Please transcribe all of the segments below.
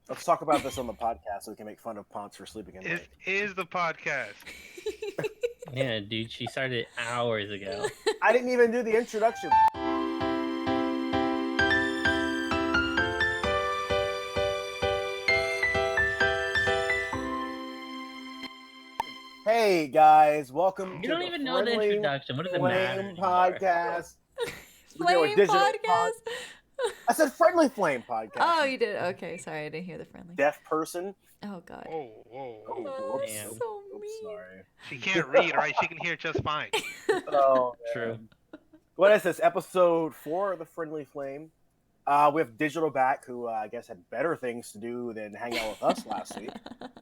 Let's talk about this on the podcast so we can make fun of Ponce for sleeping in This late. is the podcast. Yeah, dude, she started hours ago. I didn't even do the introduction. Hey guys, welcome You to don't the even know the Friendly introduction. What does it Flame matter anymore? podcast. We're doing Flame digital podcast? I said Friendly Flame podcast. Oh, you did. Okay, sorry, I didn't hear the friendly. Deaf person. Oh God. Whoa, whoa, Oh, whoa. Oh, damn. so Oops, mean. sorry. She can't read, right? She can hear just fine. Oh, True. man. What is this? Episode 4 of the Friendly Flame. We have Digital back, who I guess had better things to do than hang out with us last week.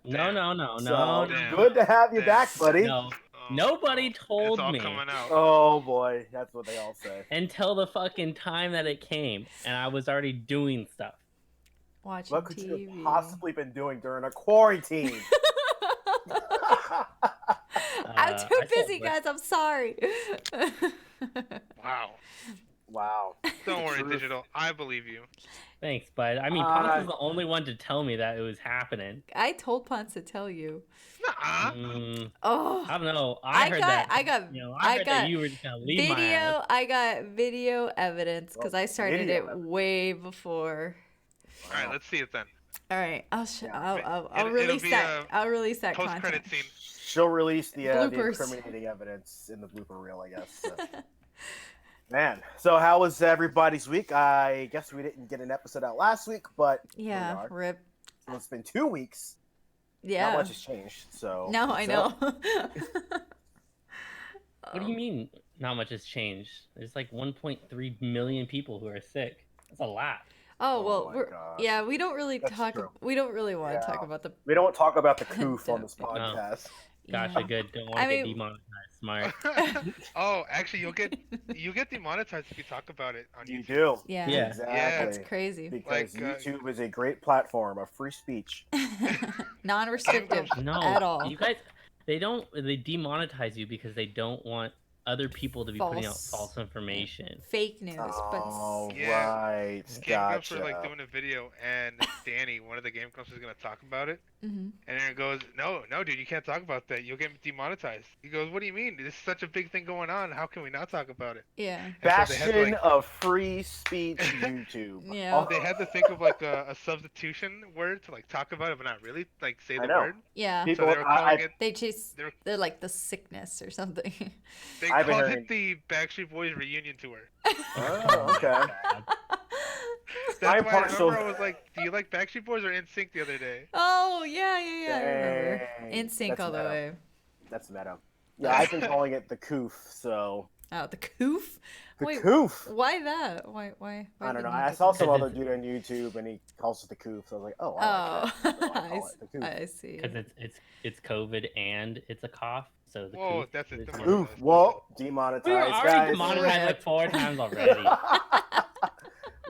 No. So, damn. good to have you Damn. back, buddy. No. Oh, Nobody told it's all me. coming out. Oh boy, that's what they all say. Until the fucking time that it came, and I was already doing stuff. Watching What could you TV. have possibly been doing during a quarantine? I'm too I busy, thought- guys. I'm sorry. Wow. Wow. Don't worry, Truth. Digital. I believe you. Thanks, but I mean, Ponce was the only one to tell me that it was happening. I told Ponce to tell you. Nuh-uh. Oh, I don't know. I heard that. I got I heard that you were just gonna leave my video. ass. I got video evidence because Oh, I started video it evidence. way before. All right, let's see it then. All right, I'll It'll release be that. a I'll release that Post-credit content. scene. She'll release the Bloopers. incriminating evidence in the blooper reel, I guess. So. Man, so how was everybody's week? I guess we didn't get an episode out last week, but here we Yeah, are. rip. So it's been 2 weeks. Yeah. Not much has changed. So No, I what's know. up? What do you mean? Not much has changed. There's like 1.3 million people who are sick. That's a lot. Oh Oh well, my we're, gosh. yeah. We don't really That's talk. true. We don't really want to talk Yeah. about the. We don't talk about the coof on this No. podcast. Gotcha, Yeah. good. Don't want I to get mean- demonetized. Smart. Oh, actually, you get demonetized if you talk about it on You YouTube. do. Yeah. Yeah. Exactly. That's crazy. Because Like, YouTube is a great platform of free speech. Non-restrictive No, at all. you guys, they demonetize you because they don't want other people to be putting out False. false information. Fake news, Oh, but Yeah. right. Game Grumps Gotcha. were like doing a video, and Danny, one of the Game Grumps, was gonna talk about it, Mhm. and then it goes, "No, dude, you can't talk about that. You'll get demonetized." He goes, "What do you mean? This is such a big thing going on. How can we not talk about it?" yeah, And so they had to, Bastion like, of free speech YouTube. Yeah. Oh, they had to think of like a substitution word to like talk about it, but not really like say I the know. word. yeah. People, So they were calling it. They just They're, they're like the sickness or something. they I've been called hearing- it the Backstreet Boys reunion tour. Oh, okay. That's I'm why partial- I remember I was like, "Do you like Backstreet Boys or NSYNC the other day?" Oh yeah. I remember. Dang, In sync that's all the meta. way. That's meta. Yeah, I've been calling it the coof, so. Oh, the coof. The Wait, coof! why that? Why? I don't the know. need I to- saw some Because other dude on YouTube and he calls it the coof, so I was like, oh, I like that. So I Oh, call it the coof. I see. Because it's COVID and it's a cough. So the Whoa, coof that's it. is- Come on. Oof, whoa, We were demonetized, already guys. demonetized like 4 times already.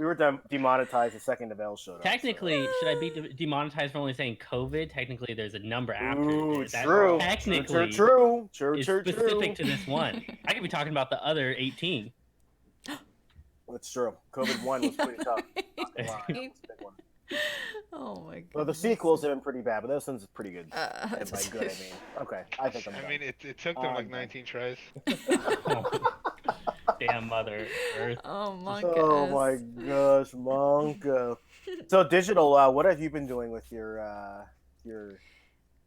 We were demonetized the second the bell showed up. Technically, should I be demonetized for only saying COVID? Technically, there's a number after Ooh, it. That true. technically True. is specific to this one. I could be talking about the other 18. That's true. COVID-1 was pretty tough. Not gonna lie, that was a big one. Oh my god. Well, the sequels have been pretty bad, but this one's pretty good. And by just- good, I mean, okay, I think I'm I done. mean, it took them like Um, 19 tries. Damn Mother Earth. Oh my Oh my gosh, Monka. So digital, what have you been doing with your? Are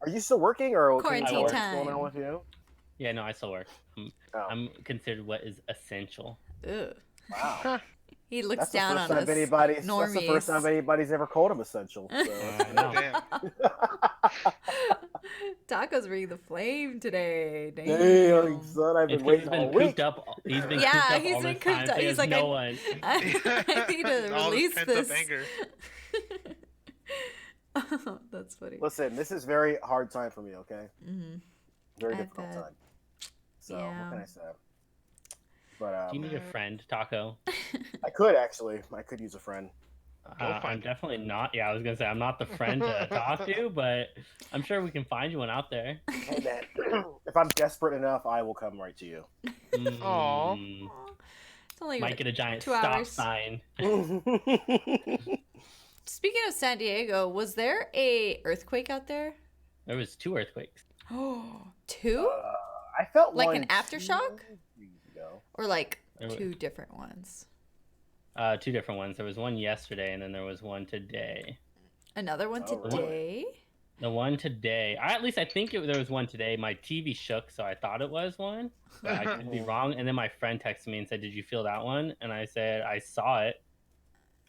you still working or Quarantine what's time. going on with you? Yeah, no, I still work. Oh. I'm considered what is essential. Ugh. Wow, He looks that's the down first on time us. anybody's. That's the first normies. time anybody's ever called him essential. So. I know. Damn. Taco's bringing the flame today. Damn. Damn, son, I've It's been 'cause waiting he's all been week. cooped up. He's been Yeah, cooped up he's all been this time. cooped up. So He's there's like, no I- one. I need to All release this pent-up this. anger. That's funny. Listen, this is very hard time for me. Okay, hmm very I difficult bet. time. So Yeah. what can I say? But Do you need a friend, Taco? I could actually. I could use a friend. I'm find definitely not. Yeah, I was gonna say I'm not the friend to talk to, but I'm sure we can find you one out there. Hey man, if I'm desperate enough, I will come right to you. Aw. It's only Might get a giant 2 stop hours. sign. speaking of San Diego, was there a earthquake out there? There was 2 earthquakes. Oh, two? I felt Like one an aftershock? 2 weeks ago. Or like There wa- 2 different ones? 2 different ones. There was one yesterday, and then there was one today. Another one Oh, really? today? The one today, I think there was one today. My TV shook, so I thought it was one, but I could be wrong. And then my friend texted me and said, "Did you feel that one?" And I said, "I saw it."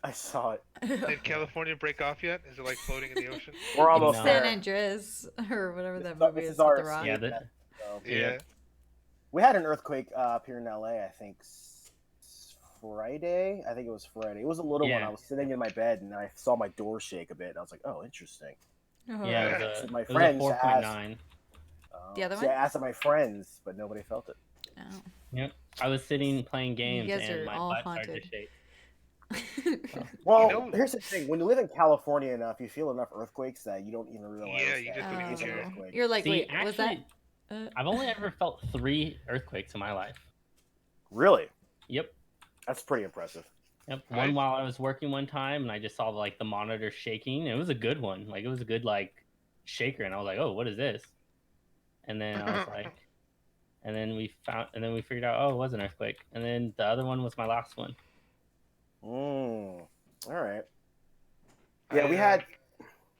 I saw it. Did California break off yet? Is it like floating in the ocean? We're almost No. San there. Andreas, or whatever that This movie is is our with the rock. Yeah, escape the- net, so. Yeah. We had an earthquake up here in LA, I think Friday. I think it was Friday. It was a little one. Yeah. I was sitting in my bed and I saw my door shake a bit. And I was like, oh, interesting. Oh. Yeah, Yeah. it So my was a friends 4.9. The other See, one? I asked my friends, but nobody felt it. Oh. Yep. I was sitting playing games, guys and are my all butt started to haunted. shake. Well, You know- here's the thing: when you live in California enough, you feel enough earthquakes that you don't even realize. Yeah, you that just don't it even is an care. earthquake. You're like, See, wait, was that? actually, I've only ever felt 3 earthquakes in my life. Really? Yep. That's pretty impressive. Yep. Nice. One while I was working one time, and I just saw like the monitor shaking. It was a good one. Like, it was a good like shaker, and I was like, "Oh, what is this?" And then I was like, and then we figured out, oh, it was an earthquake. And then the other one was my last one. All right. Yeah, we had.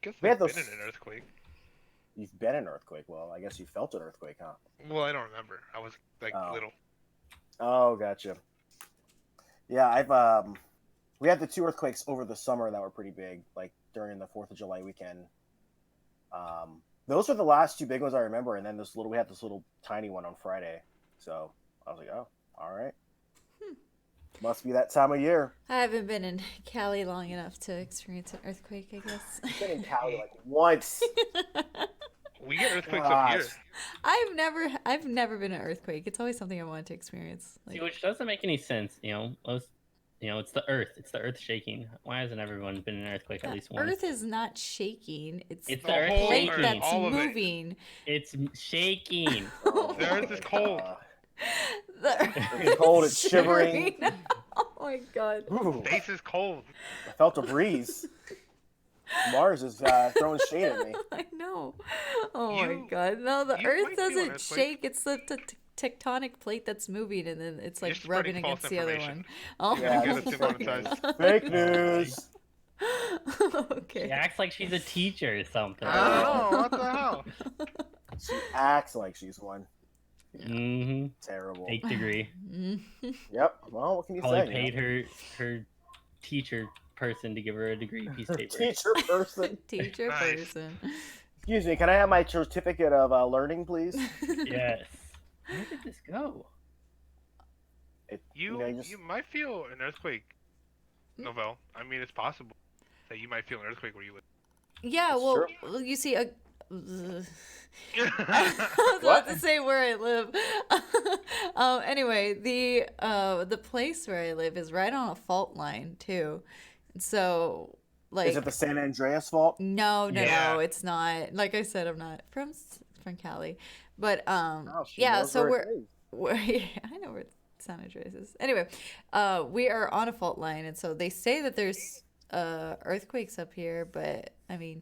Guess we we've had been those- in an earthquake. You've been in an earthquake. Well, I guess you felt an earthquake, huh? Well, I don't remember. I was like Oh. little. Oh, gotcha. Yeah, we had the 2 earthquakes over the summer that were pretty big, like during the 4th of July weekend. Those were the last 2 big ones I remember, and then we had this little tiny one on Friday. So I was like, oh, all right. Must be that time of year. I haven't been in Cali long enough to experience an earthquake, I guess. I've been in Cali like once. We get earthquakes up here. Gosh. I've never been in an earthquake. It's always something I wanted to experience. See, which doesn't make any sense. It's the Earth. It's the Earth shaking. Why hasn't everyone been in an earthquake at the least once? Earth is not shaking. It's It's the the Earth whole plate shaking. that's all of it. moving. It's shaking. Oh, The earth is cold. The Earth It's cold, it's is shivering. Oh my god. Ooh, Space is cold. I felt a breeze. Mars is throwing shade at me. I know. Oh my You- god. No, the you Earth might feel an doesn't earthquake. shake. It's the tectonic plate that's moving, and then it's like You're rubbing spreading false against the other information. one. Oh, Yeah, get this us is demonetized. Fake news. Okay. She acts like she's a teacher or something. Oh, what the hell? She acts like she's one. Mm-hmm. Terrible. Fake degree. Mhm. Yep. Well, what can you Probably say? paid her teacher person to give her a degree piece of paper. Teacher person. Teacher Nice. person. Excuse me. Can I have my certificate of learning, please? Yes. Where did this go? You know, you just- you might feel an earthquake, Hmm? Novell. I mean, it's possible that you might feel an earthquake where you live. Yeah, That's well, true. you see, I was about to say where I live. Anyway, the place where I live is right on a fault line too. So, like, Is it the San Andreas fault? no, Yeah. no, it's not. Like I said, I'm not from Cali, but Oh, she yeah. knows So where it we're is. I know where San Andreas is. Anyway, we are on a fault line, and so they say that there's earthquakes up here, but I mean,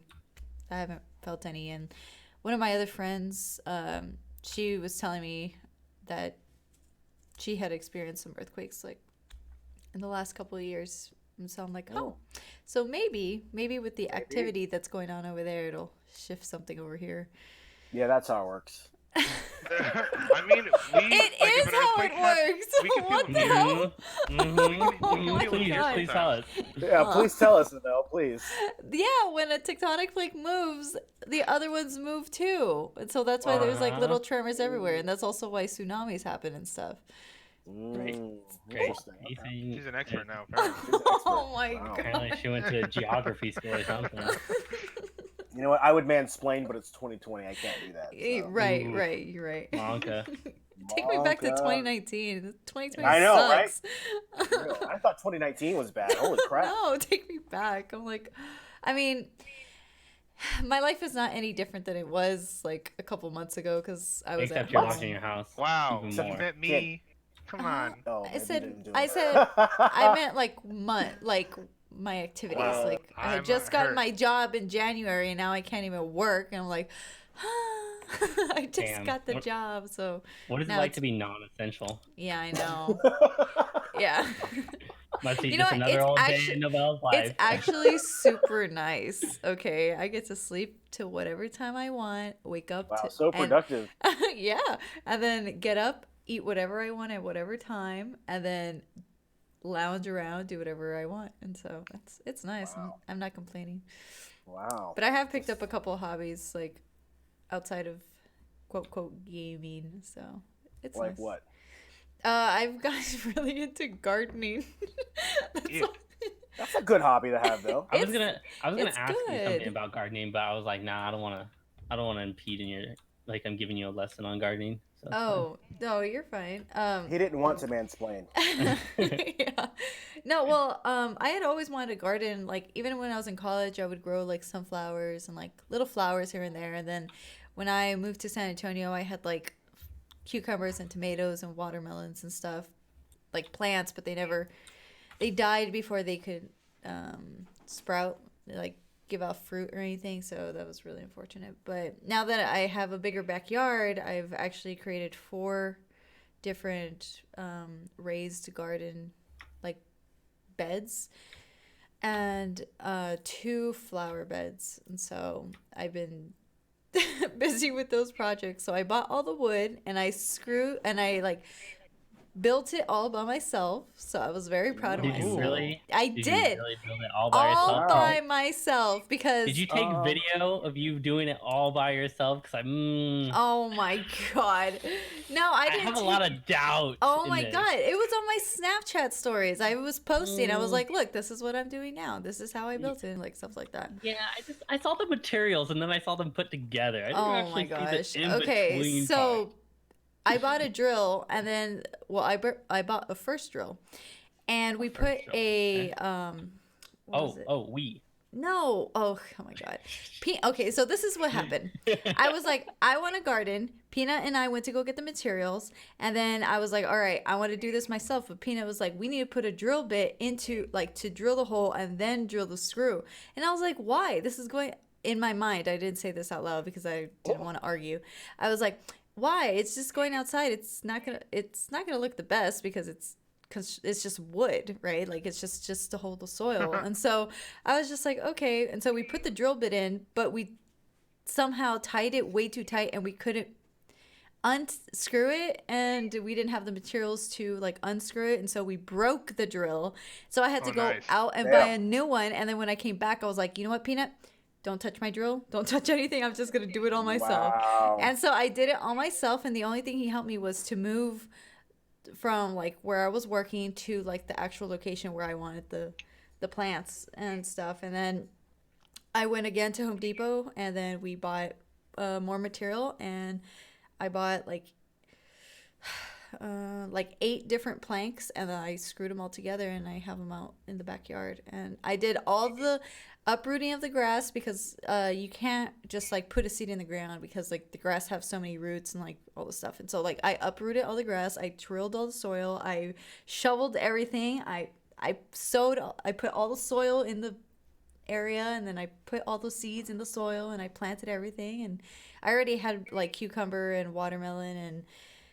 I haven't felt any. And one of my other friends, she was telling me that she had experienced some earthquakes like in the last couple of years. And so I'm like, oh, so maybe with the activity that's going on over there, it'll shift something over here. Yeah, that's how it works. I mean, we. It like, is if an how earthquake it hap- works. we can feel What the the pain. hell? Mm-hmm. Oh my Please God. tell us. Yeah, please tell us, though, please. Yeah, when a tectonic plate moves, the other ones move too. And so that's why there's like Uh-huh. little tremors everywhere. And that's also why tsunamis happen and stuff. Great. Great. Interesting. You think- She's an expert now. Apparently. She's an expert. Oh my Wow. god. Apparently she went to geography school or something. You know what? I would mansplain, but it's 2020. I can't do that. Eh, so. Right, Ooh. right, you're right. Wonka. Take me back to Wonka. 2019. 2020 I know, right? sucks. Real. I thought 2019 was bad. Holy crap. No, take me back. I'm like, I mean, my life is not any different than it was like a couple months ago because I was Except at you're home. watching your house. Wow. Even Except You more. met me. Come on. Oh, I maybe said- you didn't do I it. said- I meant like my activities. Wow. Like I had I'm just gotten hurt. my job in January, and now I can't even work. And I'm like, I just Damn. got the job, so What is it now like it's to be non-essential? yeah, I know. Yeah. Must be You know just what? another It's old day actually in Novelle's it's life. actually super nice. Okay, I get to sleep to whatever time I want, wake up Wow, to so and productive. yeah, and then get up, eat whatever I want at whatever time, and then lounge around, do whatever I want. And so it's nice. Wow. I'm not complaining. Wow. But I have picked up a couple of hobbies like outside of quote quote gaming, so it's Like nice. what? I've gotten really into gardening. That's Ew. all- That's a good hobby to have, though. I was It's- gonna it's ask you something good. about gardening, but I was like, nah, I don't wanna impede in your like I'm giving you a lesson on gardening. So it's Oh, no, you're fine. He didn't want to mansplain. Yeah. No, well, I had always wanted to garden. Like even when I was in college, I would grow like sunflowers and like little flowers here and there. And then when I moved to San Antonio, I had like cucumbers and tomatoes and watermelons and stuff, like plants, but they died before they could sprout, like give out fruit or anything. So that was really unfortunate. But now that I have a bigger backyard, I've actually created 4 different raised garden like beds and 2 flower beds. And so I've been busy with those projects. So I bought all the wood and I like built it all by myself. So I was very proud of Did you myself. really? I Did you did really build it all by all yourself? by myself because Did you take video of you doing it all by yourself? Because oh my god. No, I I didn't have a take- lot of doubt. Oh in my this. god, it was on my Snapchat stories. I was posting. I was like, "Look, this is what I'm doing now. This is how I built it," like stuff like that. Yeah, I saw the materials and then I saw them put together. I didn't Oh actually my gosh. see the Okay, in-between so part. I bought a drill and then I bought a first drill. And we put first drill, a what was it? We. No. Oh my god. Okay, so this is what happened. I was like, I want a garden. Peanut and I went to go get the materials, and then I was like, all right, I want to do this myself. But Peanut was like, we need to put a drill bit into like to drill the hole and then drill the screw. And I was like, why? This is going in my mind. I didn't say this out loud because I didn't want to argue. I was like, why? It's just going outside. It's not gonna look the best because it's just wood, right? Like it's just to hold the soil. And so I was just like, okay. And so we put the drill bit in, but we somehow tied it way too tight and we couldn't unscrew it, and we didn't have the materials to like unscrew it, and so we broke the drill. So I had to go nice. out and buy a new one. And then when I came back, I was like, you know what, Peanut? Don't touch my drill. Don't touch anything. I'm just gonna do it all myself. Wow. And so I did it all myself, and the only thing he helped me was to move from like where I was working to like the actual location where I wanted the plants and stuff. And then I went again to Home Depot, and then we bought more material, and I bought like 8 different planks, and then I screwed them all together, and I have them out in the backyard. And I did all the uprooting of the grass because you can't just like put a seed in the ground because like the grass have so many roots and like all the stuff. And so like I uprooted all the grass, I tilled all the soil, I shoveled everything, I put all the soil in the area, and then I put all the seeds in the soil, and I planted everything. And I already had like cucumber and watermelon and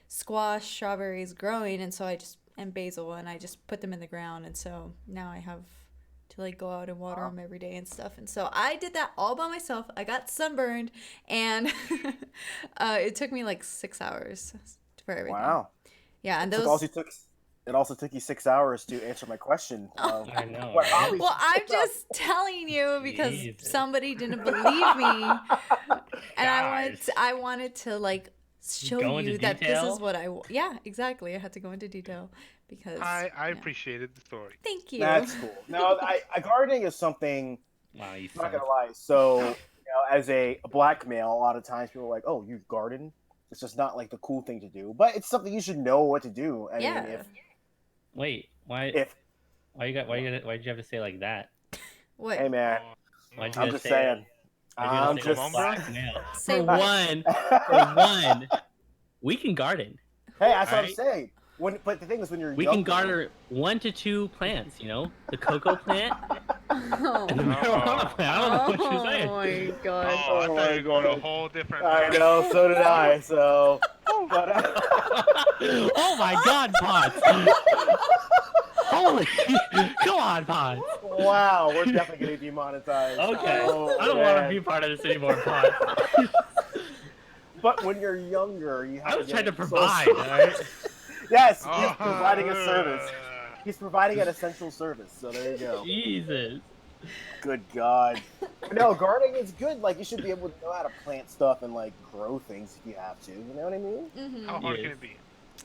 squash, strawberries growing, and so and basil, and I just put them in the ground. And so now I have to like go out and water them every day and stuff. And so I did that all by myself. I got sunburned, and it took me like 6 hours for everything. Wow. Yeah, and It also took you 6 hours to answer my question. I know. What right? hobbies Well, you I'm picked up. just telling you because Jesus. somebody didn't believe me, and Guys. I wanted to like show Go into you that this is detail? what yeah, exactly. I had to go into detail because I yeah. appreciated the story. Thank you. That's cool. No, gardening is something. Wow, you I'm not suck. gonna lie. So, as a black male, a lot of times people are like, "Oh, you garden?" It's just not like the cool thing to do, but it's something you should know what to do. I Yeah. mean, Wait, why if did you have to say like that? What? hey man, Why'd you I'm gotta just say saying. why'd you gotta I'm say just black male? Say For what? one, we can garden. Hey, that's what I'm Alright. saying. But the thing is, when you're We younger, can garner 1 to 2 plants. You know, the cocoa plant Oh, and the marijuana plant. I don't know what you're saying. my Oh, god. I thought my you were going a God. whole different. I know, so did I. So, but Oh my God, Pots! Holy, come on, Pots. wow, we're definitely getting demonetized. Okay, Oh, I don't want to man. be part of this anymore, Pots. But when you're younger, you have I was to trying to get provide, social- all right? Yes, he's Oh, providing a service. He's providing an essential service. So there you go. Jesus. Good God. No, gardening is good. Like, you should be able to know how to plant stuff and like grow things if you have to. You know what I mean? How Mhm. hard Yes. can it be?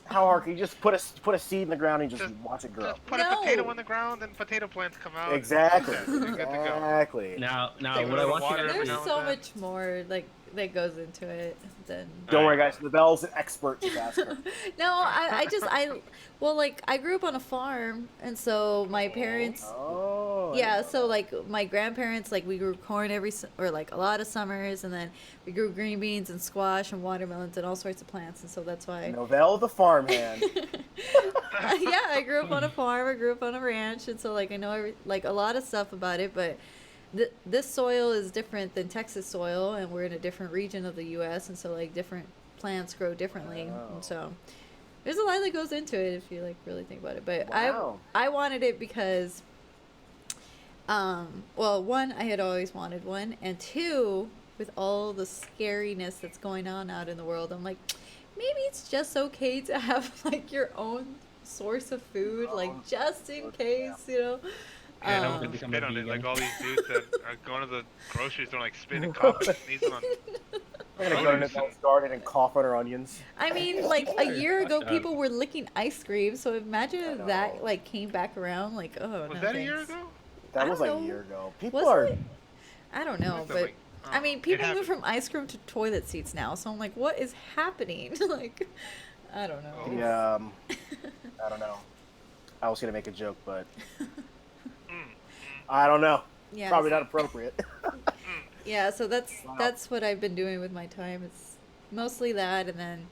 How hard can you just put a seed in the ground and just Just- watch it grow? Just put No. a potato in the ground and potato plants come out. Exactly. That's it. You're good to go. Exactly. Now, Take a what I little want you water guys every to There's now do. and so then. much more like that goes into it than. Don't worry, Alright. guys. Nobel's an expert. Just ask her. No, well, like I grew up on a farm, and so my parents, Oh. I yeah, didn't know so that. like my grandparents, like we grew corn or like a lot of summers, and then we grew green beans and squash and watermelons and all sorts of plants, and so that's why. Nobel the farmhand. Yeah, I grew up on a farm. I grew up on a ranch, and so like I know like a lot of stuff about it. But this soil is different than Texas soil, and we're in a different region of the U.S., and so like different plants grow differently, Wow. and so there's a lot that goes into it if you like really think about it. But Wow. I wanted it because, well, one, I had always wanted one, and two, with all the scariness that's going on out in the world, I'm like, maybe it's just okay to have like your own source of food, like just in case, you know. Yeah, no Um, one can become spit a on it. Like vegan. all these dudes that are going to the grocery store, like spit and cough and sneezing on. I'm gonna go to Nobel's garden and cough on her onions. I mean, like a year Fuck ago, that. people were licking ice cream. So imagine I if that know. like came back around. Like, oh, Was no, that a year thanks. ago? That I was don't like a know. year ago. People Was are. it? I don't know, Must have, but like, I mean, it people move happened. from ice cream to toilet seats now. So I'm like, what is happening? Like, I don't know. Oh. Yeah. I don't know. I was gonna make a joke, but Mm. I don't know. Yeah, Probably not appropriate. yeah. So that's Wow. that's what I've been doing with my time. It's mostly that, and then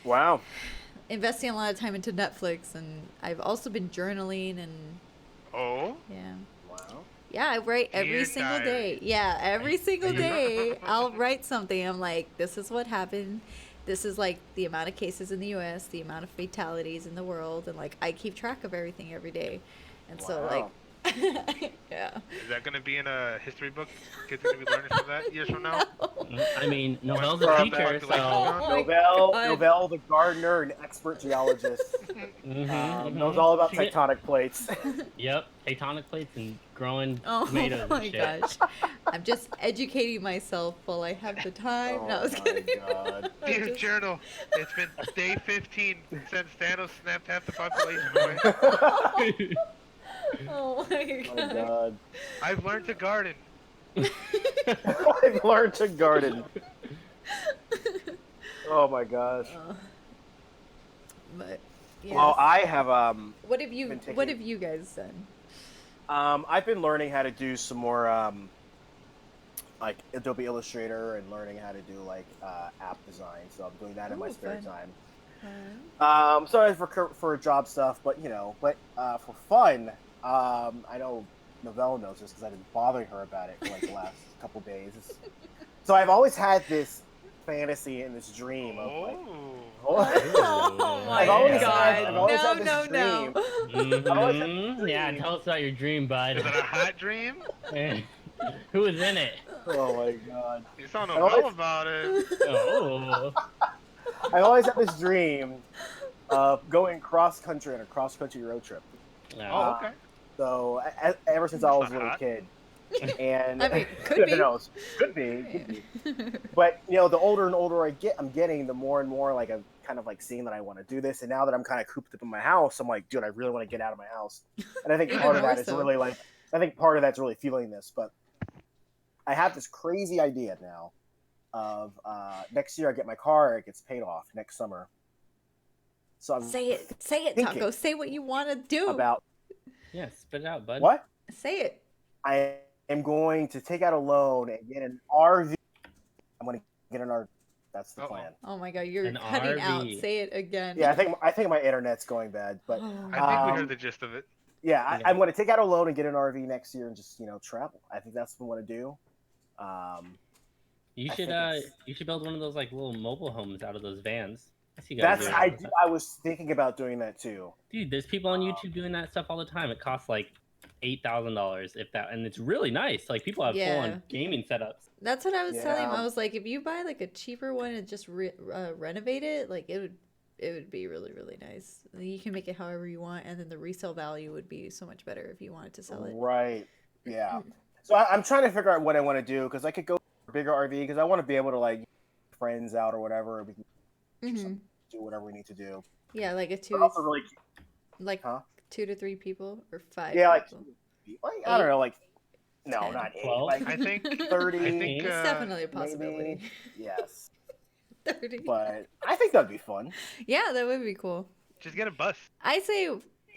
Wow. investing a lot of time into Netflix, and I've also been journaling, and Oh. yeah. Wow. Yeah, I write every Dear single diary. day. Yeah, every single you- day I'll write something. I'm like, this is what happened. This is like the amount of cases in the US, the amount of fatalities in the world, and like I keep track of everything every day. And so like Wow. yeah. Is that gonna be in a history book? Kids are gonna be learning from that years from now. I mean, Nobel's What's a the teacher, population so. now? Oh my Nobel, God. Nobel, the gardener and expert geologist, knows all about tectonic plates. Yep, tectonic plates and growing Oh tomatoes my and shit. gosh. I'm just educating myself while I have the time. No, I was Oh my kidding. God. I'm Dear just- journal, it's been day 15 since Thanos snapped half the population away. Oh my Oh my god. God. I've learned to garden. I've learned to garden. Oh my gosh. But yeah. Well, I have what have you been taking- what have you guys done? I've been learning how to do some more like Adobe Illustrator and learning how to do like app design. So I'm doing that in my Ooh, spare fun. time. So for job stuff, but for fun, I know Novella knows this because I've been bothering her about it for like the last couple days. So I've always had this fantasy and this dream of like, Oh my I've always god. had- I've always no, had this no, no. Mhm. Yeah, tell us about your dream, bud. Is it a hot dream? Who was in it? oh my God. You saw I no always- about it. Oh. I've always had this dream of going cross country on a cross country road trip. Oh, okay. So ever since I was a That's little not kid, and I mean, could be. Who knows? Could be. But the older and older I'm getting, the more and more like I'm kind of like seeing that I want to do this. And now that I'm kind of cooped up in my house, I'm like, dude, I really want to get out of my house. And I think Even part of more that is so. really like, I think part of that's really feeling this. But I have this crazy idea now of next year I get my car, it gets paid off next summer. So I'm Say it, thinking Taco. Say what you want to do. about Yeah, spit it out, bud. what? Say it. I am going to take out a loan and get an RV. I'm going to get an RV. That's the Uh-oh. plan. Oh my god, you're An cutting out. RV. Say it again. Yeah, I think my internet's going bad, but Oh. I think we Um, heard the gist of it. yeah, Yeah. I'm going to take out a loan and get an RV next year and just travel. I think that's what I want to do. You I should think it's- you should build one of those like little mobile homes out of those vans. I see guys That's doing all the time. I was thinking about doing that too. Dude, there's people on YouTube doing that stuff all the time. It costs like $8,000 if that, and it's really nice. Like people have full Yeah. on gaming setups. That's what I was telling him. Yeah. I was like, if you buy like a cheaper one and just renovate it, like it would be really really nice. You can make it however you want, and then the resale value would be so much better if you wanted to sell it. Right. Yeah. So I'm trying to figure out what I want to do because I could go for a bigger RV because I want to be able to like friends out or whatever. We can Hmm. do whatever we need to do. Yeah, like a But also really, like Huh? 2 to 3 people or 5. yeah, like people. I don't Eight? know, like no, 10? not 8, 12? like I think 30. I think It's definitely a possibility. maybe. Yes, 30. but I think that'd be fun. Yeah, that would be cool. just get a bus. I say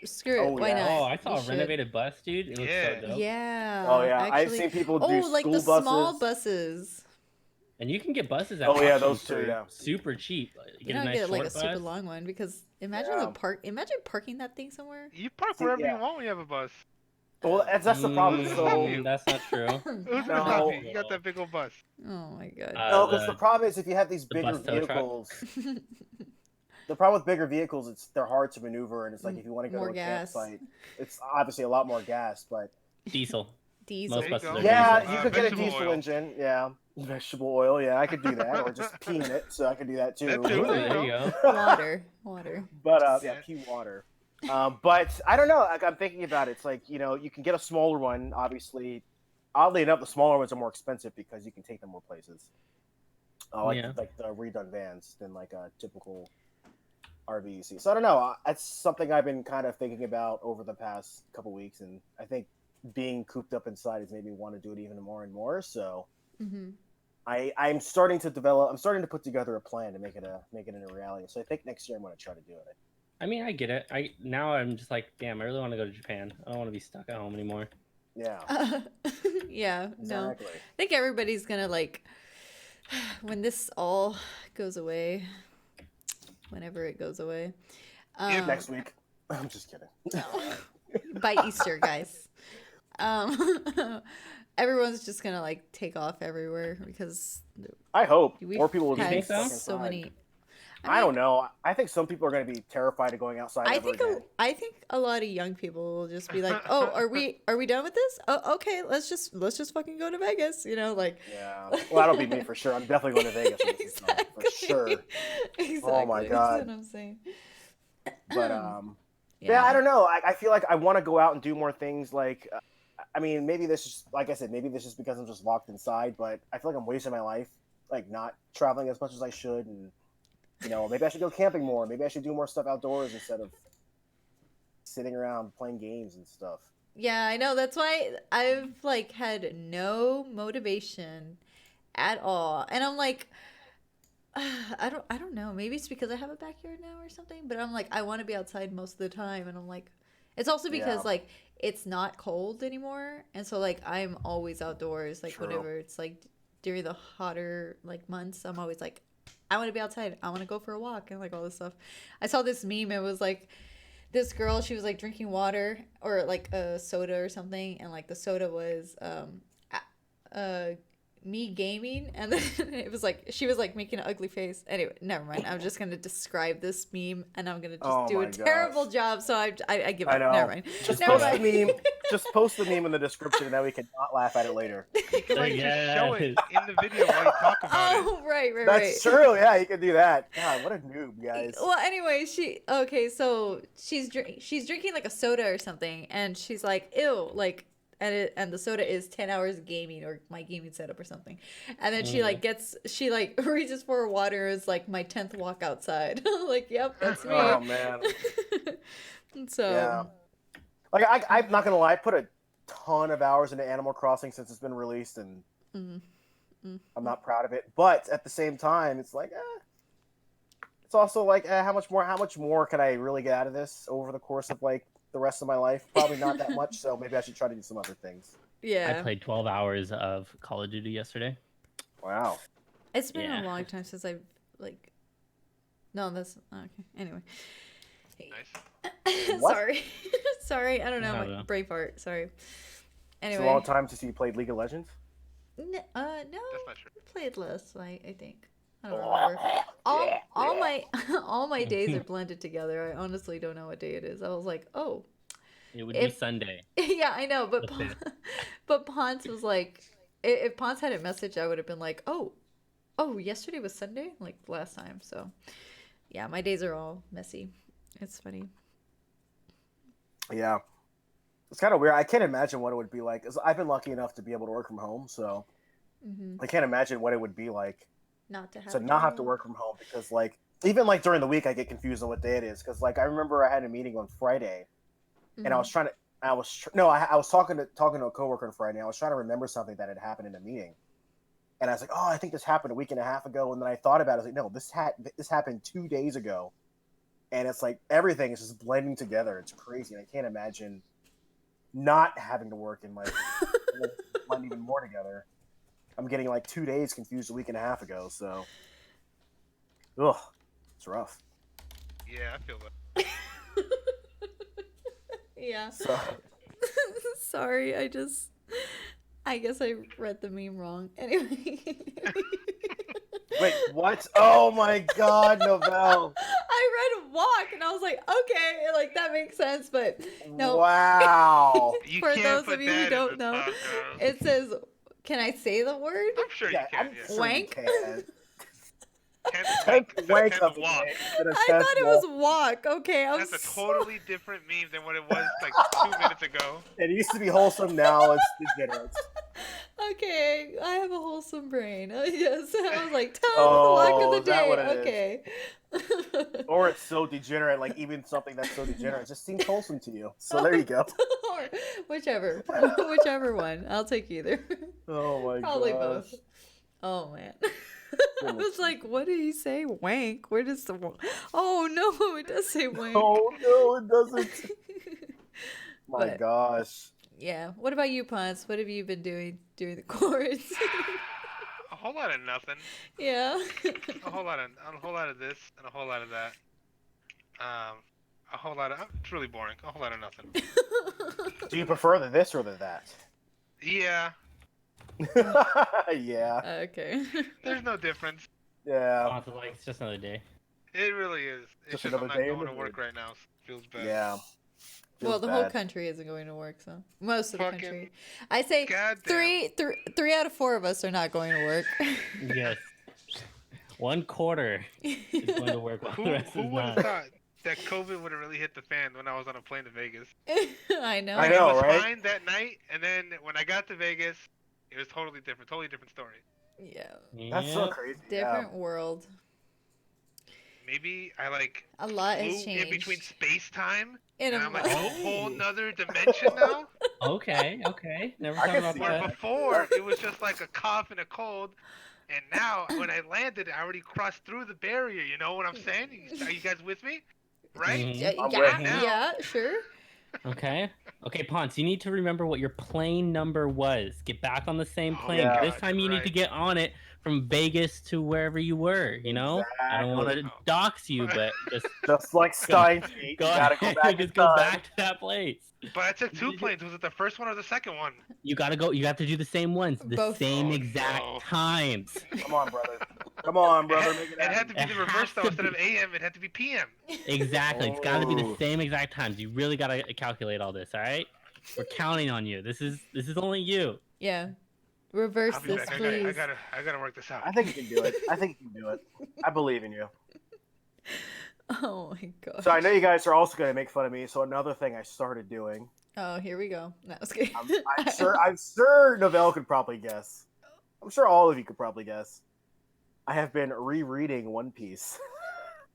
screw it. Oh, Why yeah. not? Oh, I saw You a should. renovated bus, dude. It looks Yeah. so dope. Yeah. Oh yeah, I've actually- seen people do Oh, like school the buses. small buses. And you can get buses at Oh, yeah, auctions those too, for yeah. super cheap. You You get a don't nice get like a short super bus. long one because imagine Yeah. the park. Imagine parking that thing somewhere. You park See, wherever yeah. you want when you have a bus. Well, that's the problem. Mm. So That's not true. Who's No. gonna stop you? You got that big old bus. Oh my god. no, because the problem is if you have these the bigger bus tow truck. vehicles. The problem with bigger vehicles, they're hard to maneuver, and it's like if you want to go More to a gas. campsite, it's obviously a lot more gas. But Diesel. Diesel. Most There you buses go. are yeah, diesel. you could get a Vegetable diesel oil. engine. Yeah, vegetable oil. Yeah, I could do that, or just pee in it. So I could do that too. That too. Ooh, there you go. Water. But Yeah. yeah, pee water. But I don't know. Like, I'm thinking about it. It's like you can get a smaller one. Obviously, oddly enough, the smaller ones are more expensive because you can take them more places. Like Yeah. like the redone vans than like a typical RV you see. So I don't know. That's something I've been kind of thinking about over the past couple weeks, and I think being cooped up inside has made me want to do it even more and more. So Hmm. I'm starting to develop. I'm starting to put together a plan to make it into reality. So I think next year I'm going to try to do it. I mean, I get it. I'm just like, damn, I really want to go to Japan. I don't want to be stuck at home anymore. Yeah. Yeah. No. Exactly. I think everybody's gonna like when this all goes away, whenever it goes away. Next week. I'm just kidding. By Easter, guys. Everyone's just gonna like take off everywhere because I hope we've more people will be had think so? stuck so inside. many. I don't know. I think some people are going to be terrified of going outside. I ever think again. I think a lot of young people will just be like, "Oh, are we done with this? Oh, okay, let's just fucking go to Vegas." Like. Yeah. Well, that'll be me for sure. I'm definitely going to Vegas when this is done, for sure. Exactly. Oh my God. That's what I'm saying. But yeah, I don't know. I feel like I want to go out and do more things. Like, I mean, maybe this is like I said, maybe this is because I'm just locked inside. But I feel like I'm wasting my life, like not traveling as much as I should, and maybe I should go camping more. Maybe I should do more stuff outdoors instead of sitting around playing games and stuff. Yeah, I know. That's why I've like had no motivation at all. And I'm like I don't know. Maybe it's because I have a backyard now or something, but I'm like I want to be outside most of the time and I'm like it's also because Yeah. like it's not cold anymore and so like I'm always outdoors like True. whenever it's like during the hotter like months I'm always like I want to be outside. I want to go for a walk and like all this stuff. I saw this meme. It was like this girl. She was like drinking water or like a soda or something, and like the soda was me gaming, and then it was like she was like making an ugly face. Anyway, never mind. I'm just gonna describe this meme, and I'm gonna just Oh do a my terrible gosh. job. So I give up. I know. Never mind. Just Never post mind. the meme. Just post the meme in the description, and then we can not laugh at it later. You can like Yes. just show it in the video while you talk about it. Oh right. That's true. Yeah, you can do that. God, what a noob, guys. Well, anyway, so she's drinking like a soda or something, and she's like, ew, like, and the soda is 10 hours of gaming or my gaming setup or something, and then she reaches for her water. Is like my 10th walk outside. Like, yep, that's me. Oh man. So Yeah. Like I'm not gonna lie, I put a ton of hours into Animal Crossing since it's been released, and I'm not proud of it. But at the same time, it's like, it's also like, how much more can I really get out of this over the course of like the rest of my life? Probably not that much. So maybe I should try to do some other things. I yeah, played 12 hours of Call of Duty yesterday. Wow. It's been Yeah. a long time since I've like. No, that's okay. Anyway. Nice. What? Sorry. Sorry. I don't know. I My don't know. brain fart. Sorry. It's a Anyway. long time since you played League of Legends. No, That's not true. I played less. I think. I don't remember. All my all my days are blended together. I honestly don't know what day it is. I was like, oh, It would be if Sunday. yeah, I know, but The fifth. but Ponce was like, if Ponce hadn't messaged, I would have been like, oh, yesterday was Sunday, like last time. So yeah, my days are all messy. It's funny. Yeah, it's kind of weird. I can't imagine what it would be like. 'Cause I've been lucky enough to be able to work from home, so I can't imagine what it would be like Not to have to not have to work from home. Because like even like during the week, I get confused on what day it is. Because like I remember I had a meeting on Friday, and I was trying to. I was talking to a coworker on Friday. And I was trying to remember something that had happened in a meeting, and I was like, "Oh, I think this happened a week and a half ago." And then I thought about it. I was like, "No, this happened 2 days ago," and it's like everything is just blending together. It's crazy, and I can't imagine not having to work and like blend even more together. I'm getting like 2 days confused a week and a half ago. So, ugh, it's rough. Yeah, I feel that. Yeah. So, Sorry, I guess I read the meme wrong. Anyway. wait, what? Oh my God, Novell! I read walk and I was like, okay, like that makes sense, but no. Wow. You For can't those put of you who that in don't the know, podcast. it says, can I say the word? I'm sure Yeah, you can. I'm Yeah. sure you Wank? can. Tenth Tenth wank. wank Tenth of the walk. day instead of I tenth thought it walk. was walk. Okay, I'm That's a so... totally different meme than what it was like 2 minutes ago. It used to be wholesome. Now it's degenerate. Okay, I have a wholesome brain. Yes, I was like, 10th Oh, walk of the is that day. what it is? Okay. Or it's so degenerate. Like even something that's so degenerate just seems wholesome to you. So there you go. Or whichever one. I'll take either. Oh my Probably gosh. both. Oh man. I Goodness was like, what did he say? Wank. Where does the Oh no, it does say wank. Oh no, it doesn't. My But- gosh. Yeah. What about you, Ponce? What have you been doing during the quarantine? A whole lot of nothing. Yeah. A whole lot of this and a whole lot of that. A whole lot of. It's really boring. A whole lot of nothing. Do you prefer the this or the that? Yeah. Yeah. Okay. There's no difference. Yeah. Honestly, like, it's just another day. It really is. It's Just just I'm another not day in going the to work hood. right now. So it feels bad. Yeah. Well, Feels the whole bad. country isn't going to work, so most of the Fucking country. I say goddamn. three out of 4 of us are not going to work. Yes. 1/4 is going to work while the Who rest who is would have not. thought that COVID would have really hit the fan when I was on a plane to Vegas? I know. I Like, know, it was right? fine that night, and then when I got to Vegas, it was totally different story. Yeah. That's so Yep. crazy. Different world. Maybe I like A lot flew has changed. in between space time, In and a I'm like in month. a whole nother dimension now. Okay, okay. Never I thought can about see Where that. before it was just like a cough and a cold, and now when I landed, I already crossed through the barrier. You know what I'm saying? Are you guys with me? Right? Mhm. Yeah, I'm yeah, with you. yeah, sure. Okay. Okay, Ponce, you need to remember what your plane number was. Get back on the same Oh, plane. yeah. This time you need to right. get on it from Vegas to wherever you were, you know? I don't want to Exactly. dox you, but just Just like Stein Gate, you go gotta go ahead back and in just go time. back to that place. But I took 2 planes. Was it the first one or the second one? You gotta go. You have to do the same ones, the Both. same Oh, exact no. times. Come on, brother. Come on, brother. Make it It had happen. to be the It reverse has though. to Instead of be- AM, it had to be PM. Exactly. It's got to be the Oh. same exact times. You really gotta calculate all this. All right. We're counting on you. This is only you. Yeah. Reverse I'll be this, back. please. I gotta work this out. I think you can do it. I think you can do it. I believe in you. Oh my god. So I know you guys are also going to make fun of me. So another thing I started doing, Oh, here we go. No, I was kidding. I'm sure Novell could probably guess. I'm sure all of you could probably guess. I have been rereading One Piece.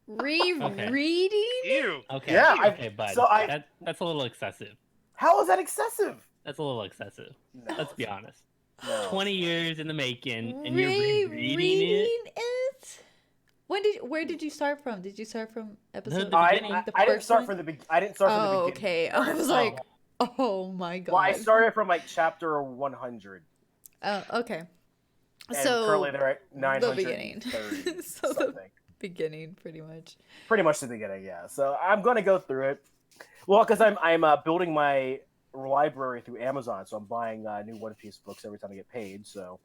Rereading? Ew. Okay. Yeah, Okay, bud. so I- That's a little excessive. How is that excessive? That's a little excessive. No, Let's be honest. no. 20 years in the making, and you're rereading it. it? Where did you start from? Did you start from episode The I, beginning, I, the I didn't first start one? from the beginning. I didn't start from the Oh, beginning. okay. I was like, oh my god. Well, I started from like chapter 100. Oh, okay. And So, currently they're at the beginning. 930 So the something. beginning, pretty much. Pretty much the beginning, yeah. So I'm going to go through it. Well, because I'm building my library through Amazon, so I'm buying new One Piece books every time I get paid. So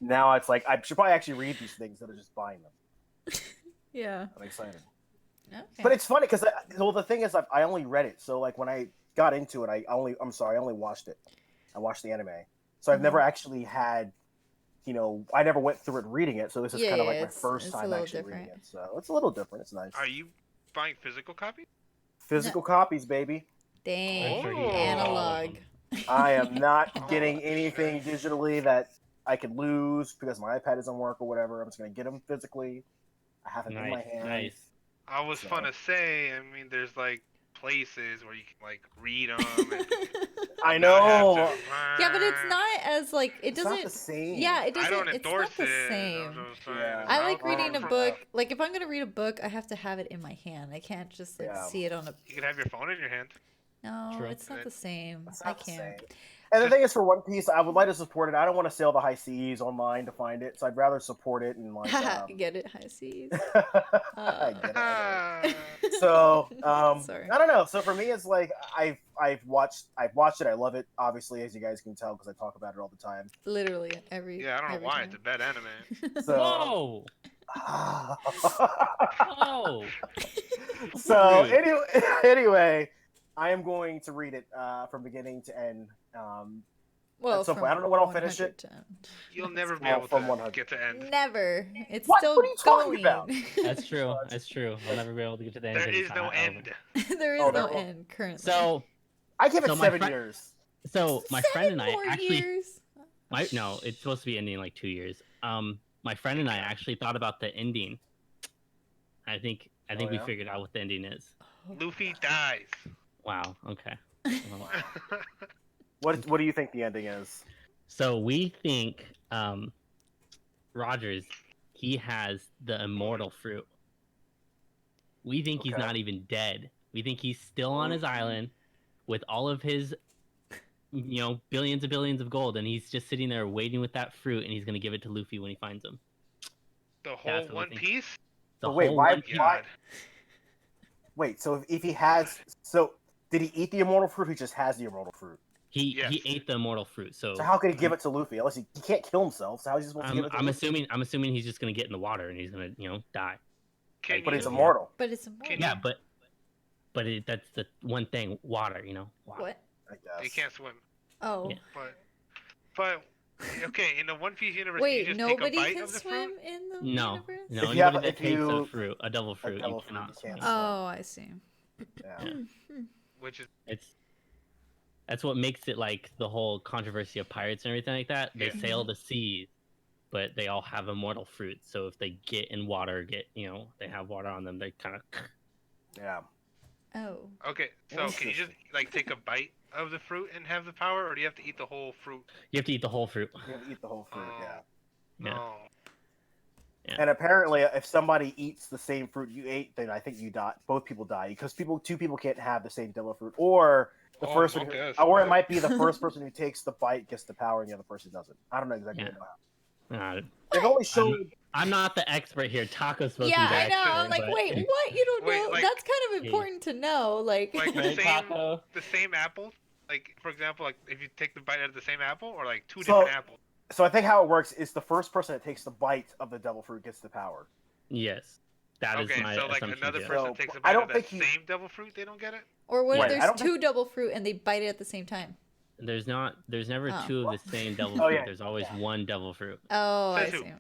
now it's like I should probably actually read these things instead of just buying them. Yeah. I'm excited. Okay. But it's funny because well, the thing is, I only read it. So like when I got into it, I only watched it. I watched the anime, so I've never actually had, I never went through it reading it. So this is kind of like my first it's a time little actually different. reading it. So it's a little different. It's nice. Are you buying physical copies? Physical copies, baby. Dang. I'm sure he Oh. Analog. I am not Oh, getting anything digitally that I could lose because my iPad doesn't work or whatever. I'm just gonna get them physically. I have them in my Nice, hand. nice. I was So- fun to say. I mean, there's like places where you can like read them. And I not have know. to- Yeah, but it's not as like it It's doesn't. not the same. Yeah, it I doesn't. don't It's endorse not the it. same. That's what I'm saying. Yeah. It's I not like Oh, reading a fair book. enough. Like if I'm gonna read a book, I have to have it in my hand. I can't just like Yeah. see it on a. You can have your phone in your hand. No, True. it's not the same. It's I not the can't. same. And the thing is, for One Piece, I would like to support it. I don't want to sail the high seas online to find it, so I'd rather support it and like. Get it, high seas. I get it, I get it. Ah. So Sorry. I don't know. So for me, it's like I've watched it. I love it. Obviously, as you guys can tell, because I talk about it all the time. Literally every. Yeah, I don't know every why. time. It's a bad anime. So Whoa! Whoa! so Rude. anyway, I am going to read it from beginning to end. Well, at some from point. I don't know when I'll finish 100 it. to end. You'll never be Well, able from to 100. get to end. Never. It's What? still What are you talking going. about? That's true. That's true. I'll never be able to get to the end. There 'cause is it's no not end. There is Oh, no there will- end currently. So, I give it So my 7 friend- years. so my friend and I 7 more actually, years. no, it's supposed to be ending in like 2 years. My friend and I actually thought about the ending. I think Oh, we yeah? figured out what the ending is. Luffy dies. Wow. Okay. Well, What do you think the ending is? so we think Rogers, he has the immortal fruit. We think he's Okay. not even dead. We think he's still on his island with all of his, billions and billions of gold, and he's just sitting there waiting with that fruit, and he's gonna give it to Luffy when he finds him. The That's whole what we One think. Piece. The But wait, whole why- One Piece- God. Wait, so if he has, so did he eat the immortal fruit? Or he just has the immortal fruit. He Yes. ate the immortal fruit. So So how could he give it to Luffy? Unless he can't kill himself. So how is he supposed to give it to I'm Luffy? assuming he's just gonna get in the water and he's gonna die. Can But you, it's immortal. But it's immortal. Can Yeah, but that's the one thing. Water, water. What? I guess. You can't swim. Oh. Yeah. But okay, in the One Piece universe, Wait, you just nobody take a bite can of the swim fruit. in the No, universe? no. If you have- Anybody that if takes you- a fruit, a devil fruit, devil you fruit, cannot you swim. can't. Oh, I see. Yeah. Yeah. Which is That's what makes it like the whole controversy of pirates and everything like that. They Yeah. sail the seas, but they all have immortal fruits. So if they get in water, they have water on them, they kind of. Yeah. Oh. okay. So can you just like take a bite of the fruit and have the power, or do you have to eat the whole fruit? You have to eat the whole fruit. You have to eat the whole fruit. Oh. Yeah. Yeah. No. And apparently, if somebody eats the same fruit you ate, then I think you die. Both people die because two people can't have the same devil fruit, or the Oh, first one, okay, that's or it bad. might be the first person who takes the bite gets the power, and the other person doesn't. I don't know exactly Yeah. how. Uh, They've only shown. I'm not the expert here. Taco's supposed Yeah, to be the I know. expert. I'm like, but- wait, what? You don't Wait, know? like- That's kind of important to know. Like, Like the Right, same Taco? the same apple. Like for example, like if you take the bite out of the same apple, or like two So- different apples. So I think how it works is the first person that takes the bite of the devil fruit gets the power. Yes, that is Okay, my so like assumption. another yeah. person So, takes a I bite don't of that think he- same devil fruit, they don't get it. or what Right, if I there's don't two double fruit and they bite it at the same time? There's never Oh. two of the same devil Oh, fruit. yeah. There's always Yeah. one devil fruit. Oh, I Says who? see.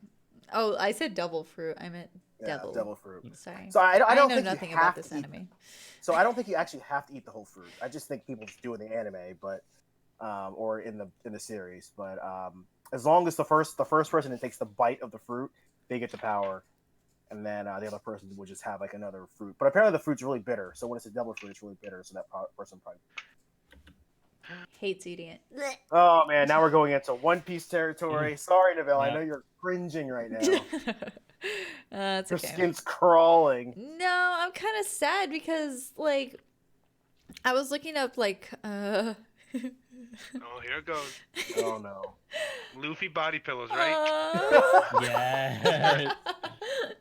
Oh, I said double fruit. I meant Yeah, devil. devil fruit. Sorry. So I don't know think nothing you about have this to eat, anime. So I don't think you actually have to eat the whole fruit. I just think people just do in the anime, but or in the series. But as long as the first person that takes the bite of the fruit, they get the power, and then the other person will just have like another fruit. But apparently the fruit's really bitter. So when it's a devil fruit, it's really bitter. So that person probably. Hates eating it. Blech. Oh man, now we're going into One Piece territory. Sorry, Neville. I Yeah. know you're cringing right now. It's Your okay. skin's crawling. No, I'm kind of sad because like I was looking up like Oh, here it goes. Oh no. Luffy body pillows, right? Yes.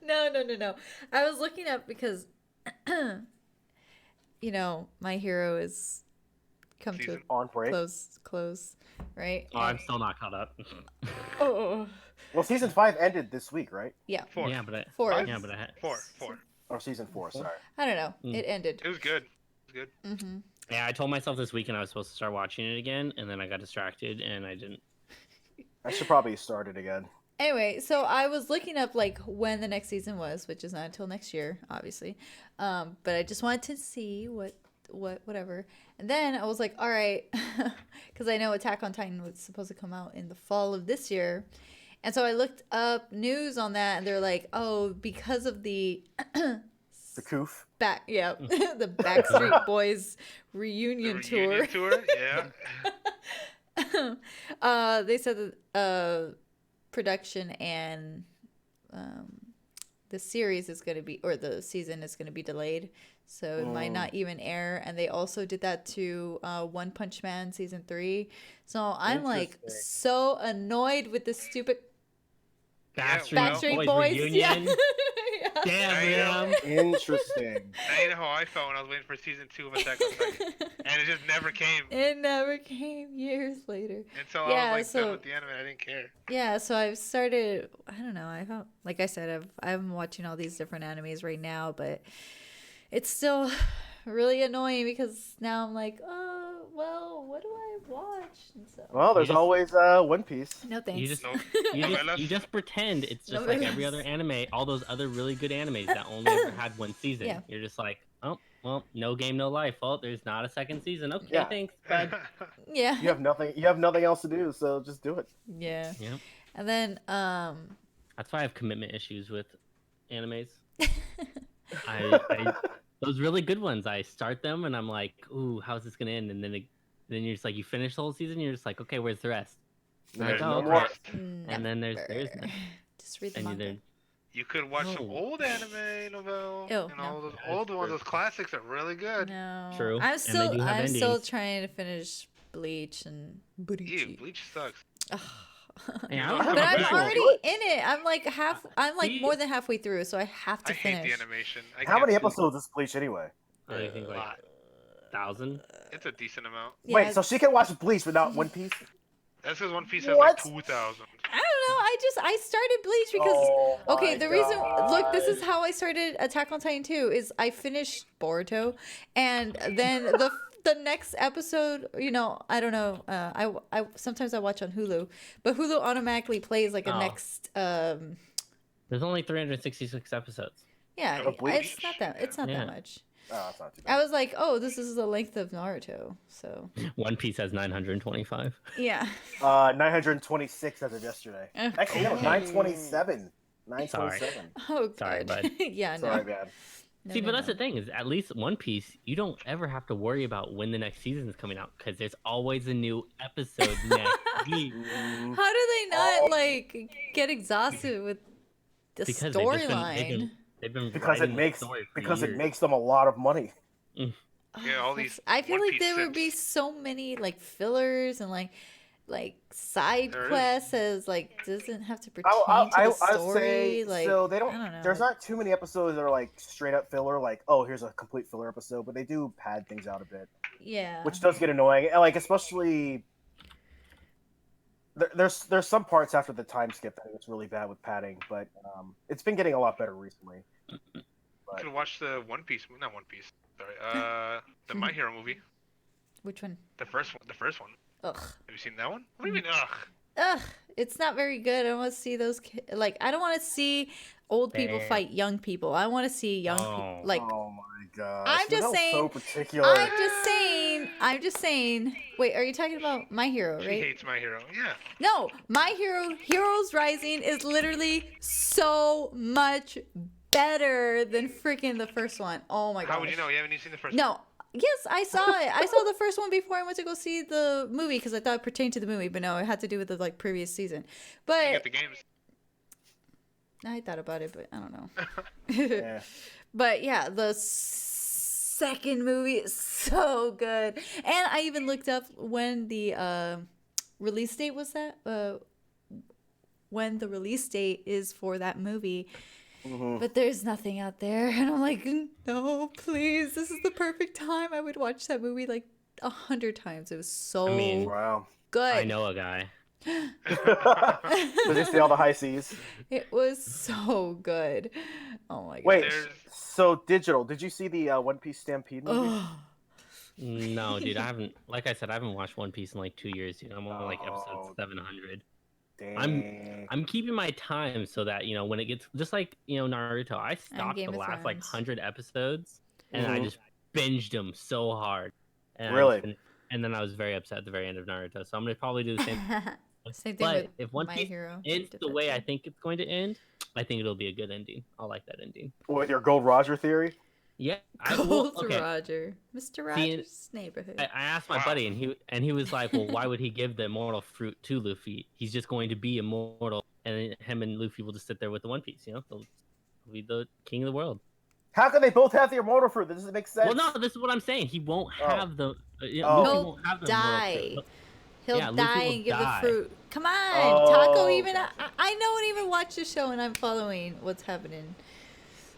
No. I was looking up because, my hero is come to a Season. On break. close, right? Oh, I'm still not caught up. Oh, Well, season 5 ended this week, right? yeah. Four. Yeah, but I, Four. Five? yeah, but I had, Four. Or season 4, sorry. I don't know. Mm. It ended. It was good. It was good. Mm-hmm. yeah, I told myself this weekend I was supposed to start watching it again, and then I got distracted and I didn't. I should probably start it again. Anyway, so I was looking up like when the next season was, which is not until next year, obviously. But I just wanted to see whatever. And then I was like, all right, because I know Attack on Titan was supposed to come out in the fall of this year. And so I looked up news on that, and they're like, oh, because of the The Coof. the Backstreet Boys reunion The tour. reunion tour, yeah. They said that production and the series is going to be, or the season is going to be delayed, so it might not even air. And they also did that to One Punch Man season 3. So I'm like Interesting. so annoyed with this stupid Backstreet Backstreet Boys reunion. Yeah. Damn, Yeah. Interesting. Now you know how I felt when I was waiting for season 2 of Attack on Titan, and it just never came. It never came years later. Until Yeah, I was like so- done with the anime, I didn't care. Yeah, so I've started. I don't know. I felt like I said I'm watching all these different animes right now, but it's still really annoying because now I'm like, oh well, what do I watch? And so Well, there's You just- always One Piece. no thanks. You just No, you just, novellas. you just pretend it's just Novellas. like every other anime, all those other really good animes that only ever had one season. Yeah. You're just like, oh, well, no game, no life. Well, there's not a second season. Okay, Yeah. thanks, bud. Yeah, You have nothing else to do, so just do it. yeah. Yeah. And then That's why I have commitment issues with animes. I those really good ones, I start them and I'm like, ooh, how's this gonna end? And then you're just like, you finish the whole season, you're just like, okay, where's the rest? There's Like, no oh, okay. rest. And then there's none. just read the And manga. then You could watch some No. old anime novel. Ew, You know, no. those That's old ones, true. those classics are really good. No, True. I'm And they still do have I'm still endings. trying to finish Bleach and Ew, Bleach. Bleach sucks. Yeah, I But don't have But a I'm Bleach. problem. already in it. I'm like See? more than halfway through, so I have to I hate finish. the animation. I How can't many see- episodes is Bleach anyway? I think like lot. 1,000. It's a decent amount. Yeah, Wait, so she can watch Bleach without One Piece? That's because One Piece has like What? 2,000. I don't know. I started Bleach because Oh okay, my the reason look, this is God. how I started Attack on Titan 2 is I finished Boruto, and then the next episode, I don't know. I sometimes I watch on Hulu, but Hulu automatically plays like a Oh. next There's only 366 episodes. yeah, Of Bleach? it's not Yeah. that much. Oh, that's not too I bad. was like, oh, this is the length of Naruto, so One Piece has 925. yeah. 926 as of yesterday. Okay. Actually, no, 927. 927. Oh god. Sorry, bud. Yeah, no. Sorry, man. No, See, no, but that's no. the thing is, at least One Piece, you don't ever have to worry about when the next season is coming out because there's always a new episode next week. Mm, How do they not like get exhausted with the Because storyline? they've been because writing it the makes story for because it years. makes them a lot of money. Yeah, all That's- these I feel One like Piece there would be simps. so many like fillers and like side There is. quests as like doesn't have to pertain I to the I'd story. say like so they I don't. don't know. There's not too many episodes that are like straight up filler. Like, oh, here's a complete filler episode, but they do pad things out a bit, Yeah. which does get annoying. And, like, especially there's some parts after the time skip that it's really bad with padding, but it's been getting a lot better recently. You could watch the One Piece, not One Piece. Sorry, the My Hero movie, Which one? the first one. The first one. Ugh. Have you seen that one? What do you mean? Ugh. Ugh. It's not very good. I don't want to see those like I don't want to see old people Fair. fight young people. I want to see young people Oh. like Oh my god! I'm just so saying- particular. I'm just saying. Wait, are you talking about My Hero, She right? hates My Hero. Yeah. No, My Hero Heroes Rising is literally so much better than freaking the first one. Oh my god. How would you know? You haven't even seen the first one. No. Yes, I saw it. I saw the first one before I went to go see the movie because I thought it pertained to the movie, but no, it had to do with the like previous season. You But get the games. I thought about it, but I don't know. Yeah. But yeah, the second movie is so good. And I even looked up when the release date was that when the release date is for that movie. But there's nothing out there, and I'm like, no, please, this is the perfect time. I would watch that movie like 100 times. It was so Wow. good. I know a guy. Does he see all the high seas? It was so good. Oh my gosh. Wait, There's- so Digital, did you see the One Piece Stampede movie? Ugh. No, dude, I haven't. Like I said, I haven't watched One Piece in like 2 years, dude. I'm on like Oh, episode 700. Dang. I'm keeping my time so that when it gets just like Naruto, I stopped Game the of last like Thrones. 100 episodes and I Mhm. just binged them so hard. And Really? and then I was very upset at the very end of Naruto. So I'm gonna probably do the same. Same thing But with if One My Piece Hero. ends the way I think it's going to end, I think it'll be a good ending. I like that ending. With your Gold Roger theory? Yeah, Gold okay. Roger, Mr. See, Rogers' neighborhood. I asked my Wow. buddy, and he was like, "Well, why would he give the immortal fruit to Luffy? He's just going to be immortal, and then him and Luffy will just sit there with the One Piece. They'll be the king of the world." How can they both have the immortal fruit? That doesn't make sense. Well, no, this is what I'm saying. He won't Oh. have the Oh. Luffy He'll won't have the die. immortal fruit. He'll Yeah, Luffy die will and give die. the fruit. Come on, Oh, Taco. Even gotcha. I don't even watch the show, and I'm following what's happening.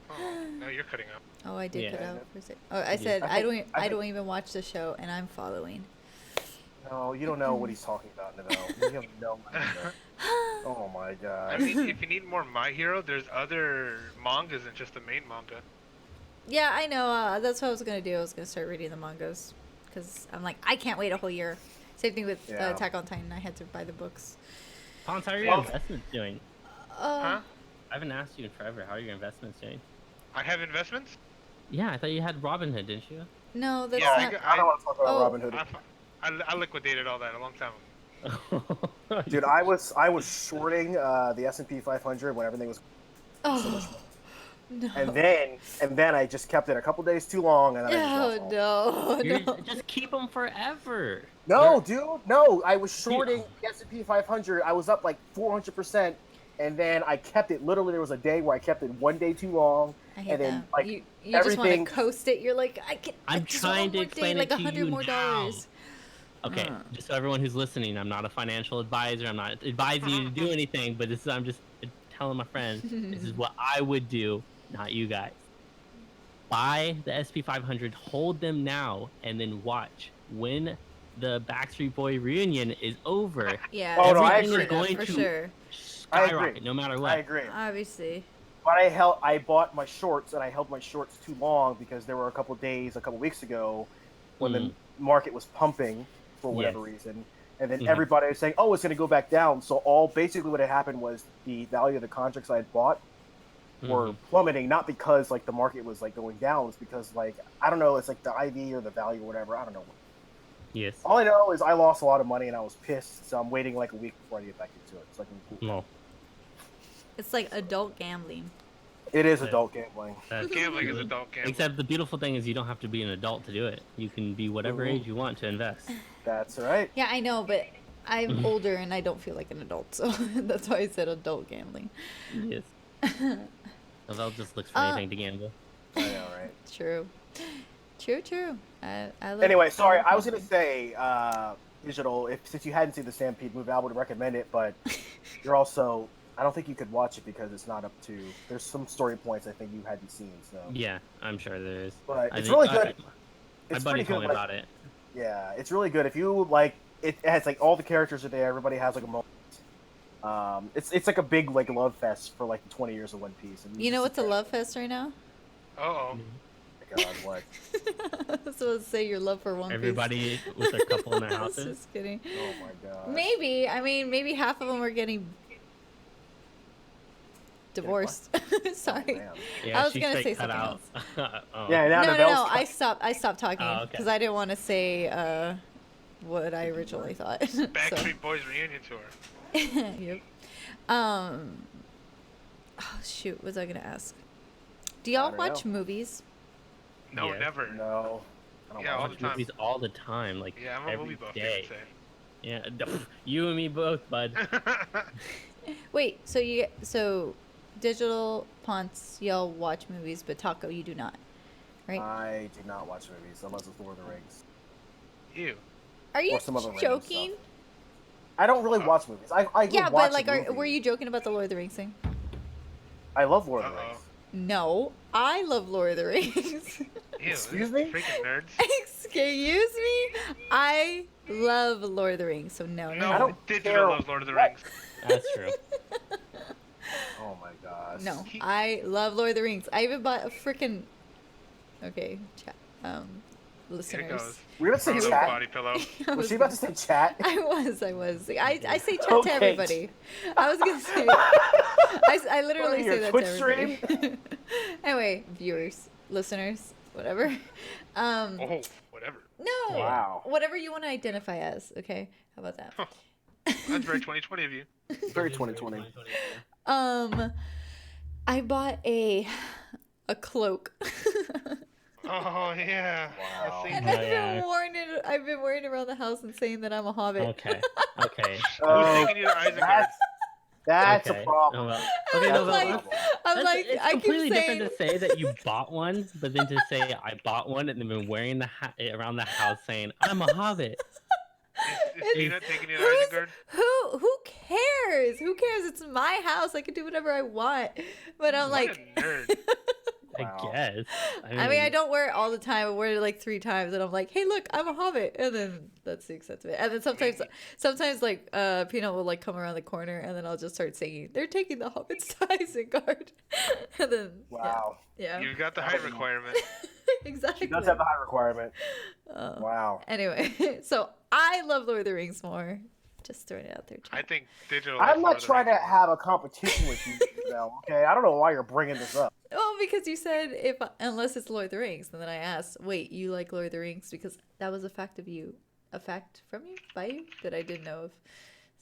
Oh, no, you're cutting up. Oh, I did Yeah. cut out for a second. Oh, I Yeah. said I I think- don't even watch the show, and I'm following. No, you don't know what he's talking about, Neville. You have no idea. Oh my I god. mean, if you need more My Hero, there's other mangas than just the main manga. Yeah, I know. That's what I was gonna do. I was gonna start reading the mangas because I'm like, I can't wait a whole year. Same thing with Yeah. Attack on Titan. I had to buy the books. Pons, how are your Well- investments doing? Huh? I haven't asked you in forever. How are your investments doing? I have investments. Yeah, I thought you had Robinhood, didn't you? No, that's Yeah, not. I don't want to talk about Oh. Robin Hood. I liquidated all that a long time ago. Dude, I was shorting the S&P 500 when everything was so much Oh money. no! And then I just kept it a couple days too long, and then I just Oh lost all. no! You're, No. just keep them forever. No, dude, no. I was shorting the S&P 500. I was up like 400%, and then I kept it. Literally, there was a day where I kept it one day too long, I hate and then that. like you just want everything- to coast it. You're like, I can. I'm just trying one to more explain day, it like to $100 you more dollars. Okay, Uh. just so everyone who's listening, I'm not a financial advisor. I'm not advising you to do anything, but I'm just telling my friends this is what I would do, not you guys. Buy the SP 500, hold them now, and then watch when the Backstreet Boy reunion is over. Yeah. Oh, no, I everything agree. is going for to sure. I skyrocket agree. no matter I what. agree. Obviously. But I bought my shorts, and I held my shorts too long because there were a couple weeks ago, when the market was pumping for whatever reason, and then everybody was saying, "Oh, it's going to go back down." So basically what had happened was the value of the contracts I had bought were plummeting, not because like the market was like going down, it's because like I don't know, it's like the IV or the value or whatever. I don't know. Yes. All I know is I lost a lot of money and I was pissed, so I'm waiting like a week before I get back into it. So I can... No. It's like adult gambling. It is adult gambling. That's Gambling is good. adult gambling. Except the beautiful thing is you don't have to be an adult to do it. You can be whatever age you want to invest. That's right. Yeah, I know, but I'm older and I don't feel like an adult, so that's why I said adult gambling. Yes. Lavelle just looks for anything to gamble. I know, right? True. True. I love, Anyway, sorry, love I was gonna gambling. say, Digital. Since you hadn't seen the Stampede movie, I would recommend it, but you're also. I don't think you could watch it because it's not up to. There's some story points I think you hadn't seen. So, Yeah, I'm sure there is. but I it's think- really good. My It's buddy pretty told good. me Like, about it. yeah, it's really good. If you like, it has like all the characters are there. Everybody has like a moment. It's like a big like love fest for like the 20 years of One Piece. And You know just what's a love fest right now? Oh, God, what? So let's say your love for One Piece. Everybody with their couple in their I was houses. just kidding. Oh my God. Maybe. I mean, maybe half of them are getting divorced. Sorry. Oh, man. Yeah, I was she gonna straight say cut something out. Oh. Yeah, now No. Novelle's I stopped talking Oh, okay. because I didn't want to say what I originally thought. So- Backstreet Boys reunion tour. Yep. Oh shoot, what was I gonna ask? Do y'all don't watch know. movies? No, Yeah. never. No. I don't Yeah, watch all watch the time. movies all the time, like Yeah, I'm a every movie buff. day. You Yeah, you and me both, bud. could say. Wait, so Digital Ponce, y'all watch movies, but Taco, you do not. right? I did not watch movies unless it's Lord of the Rings. Ew. Are you Or some other random joking? stuff. I don't really watch movies. I Yeah, would watch but like, a movie. were you joking about the Lord of the Rings thing? I love Lord of the Uh-oh. Rings. No, I love Lord of the Rings. Ew. Excuse me? Freaking nerds. Excuse me? I love Lord of the Rings, so no. No, I don't Digital care loves Lord of the what- Rings. That's true. Oh my gosh. No, He- I love Lord of the Rings. I even bought a freaking. Okay, Here listeners. it goes. We're gonna say From the chat. body pillow. I Was was she about to say chat? I was. I say chat Okay. to everybody. I was gonna say. I literally What are say you, that Twitch to everybody. Anyway, viewers, listeners, whatever. Oh, whatever. No. Wow. Whatever you want to identify as. Okay. How about that? That's very 2020 of you. Very 2020. I bought a cloak. Oh yeah. Wow. And Oh, I've yeah. been wearing it. I've been wearing it around the house and saying that I'm a hobbit. Okay. Okay. Who's Oh, taking you to Isengard? that's okay. a problem. Oh, well. And Okay, That's no, I'm a but like, problem. I'm like, it's I keep completely saying. different to say that you bought one, but then to say I bought one and then been wearing around the house saying I'm a hobbit. Is Peanut taking you to Who's- Isengard? Who cares? Who cares? It's my house. I can do whatever I want. But I'm What like, a nerd. Wow. I guess. I mean, I don't wear it all the time. I wear it like 3 times, and I'm like, "Hey, look, I'm a hobbit," and then that's the extent of it. And then sometimes like Peanut will like come around the corner, and then I'll just start singing, "They're taking the hobbits to Isengard," and then Wow. yeah, You got the height requirement. exactly. She does have the high requirement. Uh, Wow. Anyway, so I love Lord of the Rings more. Just throwing it out there. I Chat. think Digital. I'm likes not Lord of the trying to Rings. have a competition with you, Mel. Okay, I don't know why you're bringing this up. Well, because you said unless it's Lord of the Rings, and then I asked, wait, you like Lord of the Rings because that was a fact from you by you that I didn't know of.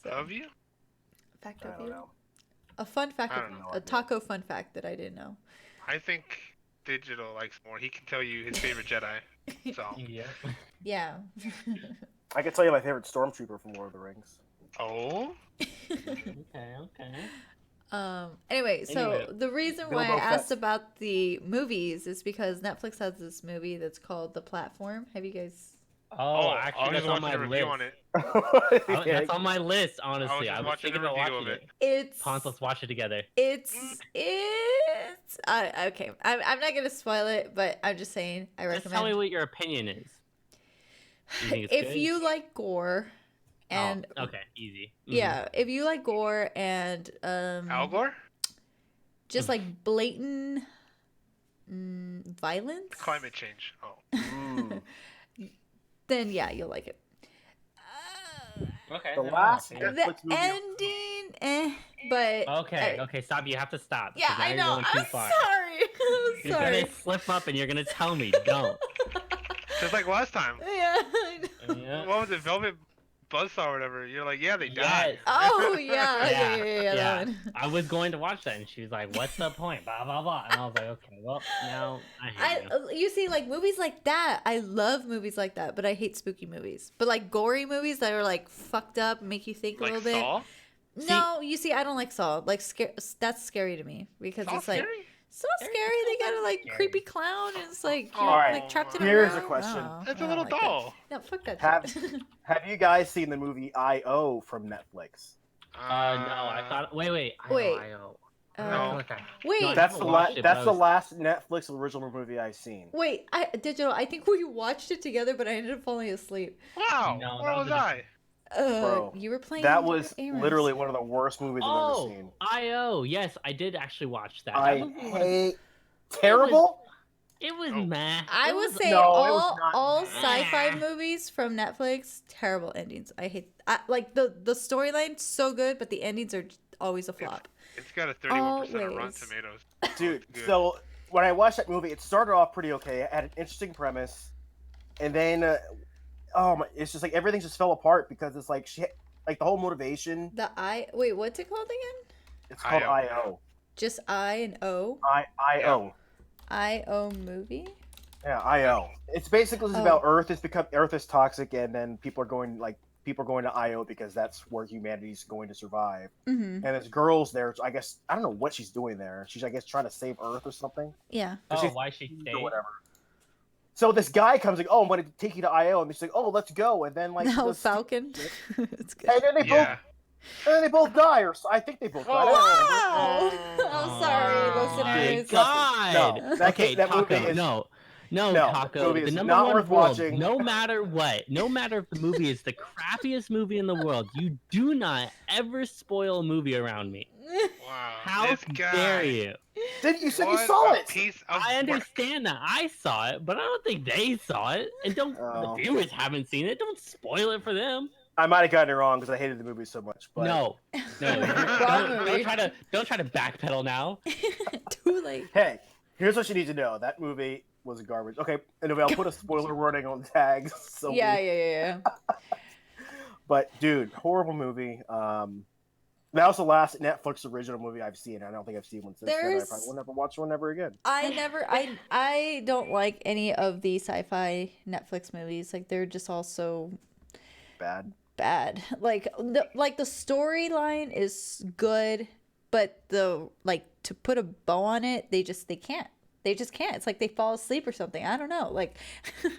So, Of you? a fact I of don't you, know. a fun fact, I don't know. a taco fun fact that I didn't know. I think Digital likes more. He can tell you his favorite Jedi. So. Yeah. Yeah. I can tell you my favorite stormtrooper from Lord of the Rings. Oh. Okay. Anyway, so Anyway. the reason Bilbo why I asked Fett. about the movies is because Netflix has this movie that's called The Platform. Have you guys? Oh, I actually, was that's on watching my a review list. on it. That's on my list. Honestly, just I was watching a thinking about review watching of it. It's Ponce, let's watch it together. It's okay. I'm not gonna spoil it, but I'm just saying I Just tell me recommend. what your opinion is. You think it's If good? you like gore, and Oh, okay, easy. Mhm. yeah, if you like gore and Al Gore? just like blatant violence, Climate change. Oh. Mm. then yeah, you'll like it. Okay. The then last I'll watch it. The Netflix movie. ending, but Okay, stop. You have to stop. yeah, because now I you're know. going I'm too far. sorry. I'm You're sorry. gonna slip up and you're gonna tell me don't. Just like last time. Yeah, I know. Yeah. What was it? Velvet Buzzsaw or whatever. You're like, yeah, they Yes. died. Oh yeah, Yeah, yeah, that one. I was going to watch that, and she was like, "What's the point?" Blah blah blah, and I was like, "Okay, well, now I hate you." You see, like movies like that, I love movies like that, but I hate spooky movies. But like gory movies that are like fucked up, make you think a Like little bit. Saw? No, you see, I don't like Saw. Like that's scary to me because Saw it's like scary? so scary. They got a like Scary. creepy clown, and it's like you're Alright, like trapped in a here's a room. question. Oh, That's I a don't little like that. doll. No, fuck that Have- shit. Have you guys seen the movie I.O. from Netflix? No, I thought. Wait. Wait. I.O. No. Okay. Wait. No, I That's haven't the watched it, that's but the I was- last Netflix original movie I've seen. Wait, Digital. I think we watched it together, but I ended up falling asleep. Wow. No, Where that was was a I? Bro, You were playing. That was Aaron's. literally one of the worst movies I've ever Oh, seen. I.O. Yes, I did actually watch that. I That movie was- hate. Terrible. It was Oh. meh. I It would was- say No, it was not. all sci-fi Eh. movies from Netflix, terrible endings. I hate like the storyline's so good, but the endings are always a flop. It's got a 31% on Rotten Always. Tomatoes. Dude, Good. so when I watched that movie, it started off pretty okay. It had an interesting premise, and then, oh my, it's just like everything just fell apart because it's like like the whole motivation. Wait, what's it called again? It's called I.O. I.O. Just I and O. I.O. I-O movie. Yeah, I.O. It's basically just Oh. about Earth is toxic, and then people are going to I.O. because that's where humanity's going to survive. Mm-hmm. And this girl's there. I guess I don't know what she's doing there. She's I guess trying to save Earth or something. Yeah. Oh, She's- why she stayed? Or whatever. So this guy comes like, oh, I'm going to take you to IO, and he's like, oh, let's go, and then like, No, the Falcon. It's good. and then they Yeah. both die, or I think they both die. I don't remember. Wow! I'm sorry, Oh, listeners. Good God. No, that Okay, that Taco. movie is No, that Taco. movie The is number not one worth rule, watching. no matter what, no matter if the movie is the crappiest movie in the world, you do not ever spoil a movie around me. Wow. How This guy. dare you? Did you said you What saw a it? piece of I work. understand that I saw it, but I don't think they saw it. And don't Oh. the viewers haven't seen it. Don't spoil it for them. I might have gotten it wrong because I hated the movie so much. But No, Wrong don't movie. try to backpedal now. Too late. hey, here's what you need to know: that movie was garbage. Okay, anyway, I'll put a spoiler warning on tags. So Yeah. But dude, horrible movie. That was the last Netflix original movie I've seen. I don't think I've seen one since then. I There's- probably will never watch one ever again. I don't like any of the sci-fi Netflix movies. Like they're just all so Bad. bad. Like the storyline is good, but the to put a bow on it, they can't. They just can't. It's like they fall asleep or something. I don't know. Like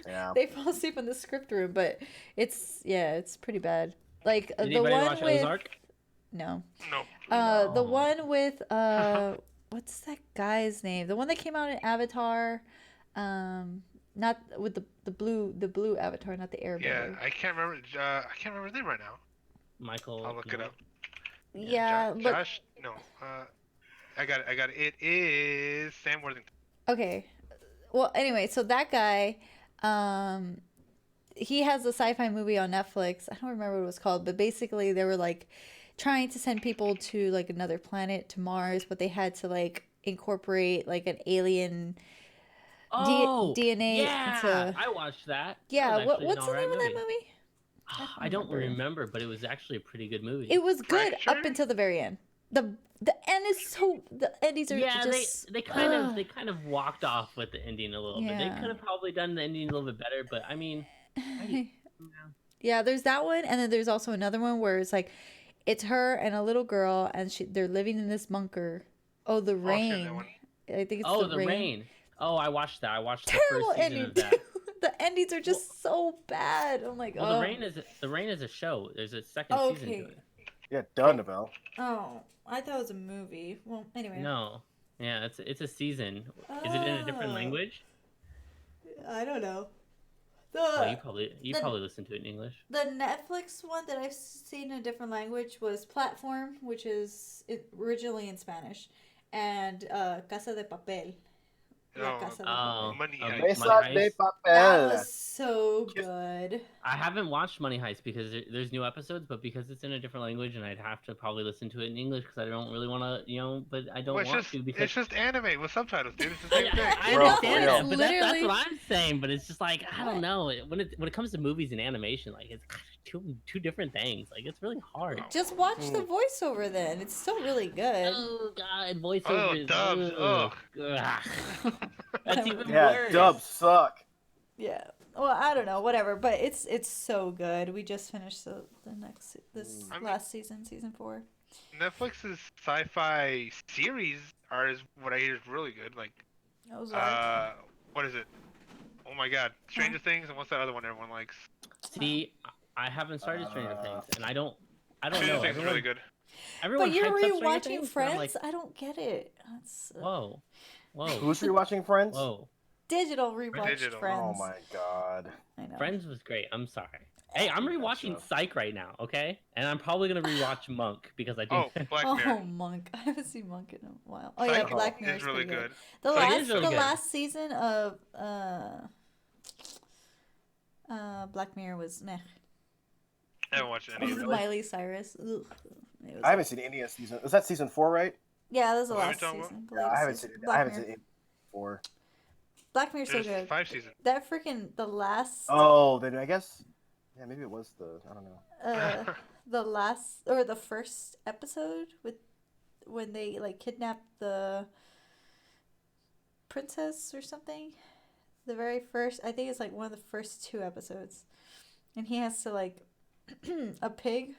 Yeah. they fall asleep in the script room, but it's pretty bad. Like Did the anybody one watch with Ozark? no. No. The one with what's that guy's name? The one that came out in Avatar, not with the blue Avatar, not the airbender. Yeah, I can't remember. I can't remember his name right now. Michael. I'll look it up. Yeah, but Josh. No. I got it. It is Sam Worthington. okay. Well, anyway, so that guy, he has a sci-fi movie on Netflix. I don't remember what it was called, but basically they were like trying to send people to like another planet, to Mars, but they had to like incorporate like an alien DNA yeah, into. I watched that. Yeah, That was actually what's an the name of alright that movie? I don't remember, but it was actually a pretty good movie. It was good up Fractured? until the very end. The end is so the endings are yeah, just they kind of walked off with the ending a little bit. They Yeah. could have probably done the ending a little bit better, but I mean, yeah. There's that one, and then there's also another one where it's like it's her and a little girl, and they're living in this bunker. Oh, the I've seen rain. that one. I think it's oh, the the rain. Oh, I watched that. I watched the Terrible first season ending. of that. The endings are just so bad. I'm like, Well, oh. the rain is a show. There's a second season Okay. to it. Yeah, done, Novell. Oh, I thought it was a movie. Well, anyway. No, yeah, it's a season. Is it in a different Oh. language? I don't know. Well, you the- probably listen to it in English. The Netflix one that I've seen in a different language was Platform, which is originally in Spanish, and Casa de Papel. La Oh, Casa de Oh, Papel. Money okay. Heist. Mesa Money de Heist. That papel. was so good. I haven't watched Money Heist because there's new episodes, but because it's in a different language, and I'd have to probably listen to it in English because I don't really want to, but I don't Well, want to because it's just anime with subtitles, dude. It's the same thing. I Bro, understand for that, real. but that's Literally- what I'm saying. But it's just like I don't know when it comes to movies and animation, like it's two different things. Like it's really hard. Just watch the voiceover then. It's still really good. Oh God, voiceover. Oh, is, dubs. ugh. Ugh. That's even Yeah, worse. dubs suck. Yeah. Well, I don't know, whatever, but it's so good. We just finished the this I mean- last season, season 4. Netflix's sci-fi series is what I hear is really good. Like, Ozark. what is it? Oh my God, Stranger Things, and what's that other one everyone likes? See, I haven't started Stranger Things, and I don't Stranger know. Things is really good. Everyone But you're hypes up Stranger rewatching Things, but Friends? I'm like, I don't get it. That's whoa, Who's rewatching Friends? whoa. digital rewatched Digital. Friends. Oh my god. I know. Friends was great. I'm sorry. Hey, I'm rewatching Gotcha. Psych right now. Okay, and I'm probably gonna rewatch Monk because I do. Oh, Black Oh, Mirror. Monk. I haven't seen Monk in a while. Oh yeah, Psych Black Mirror is really good. The Psych is really good. last season of Black Mirror was meh. I haven't watched any of With them. Miley Cyrus. Ugh. It was I haven't seen any of season. Was that season 4, right? Yeah, that was the What are we last talking season. the Yeah, I latest haven't season. seen it. Black I haven't Mirror. seen it 4. Black Mirror's so There's good. 5 seasons. That freaking the last Oh, then I guess. Yeah, maybe it was the. I don't know. the last or the first episode with when they like kidnapped the princess or something. The very first, I think it's like one of the first 2 episodes, and he has to like a pig.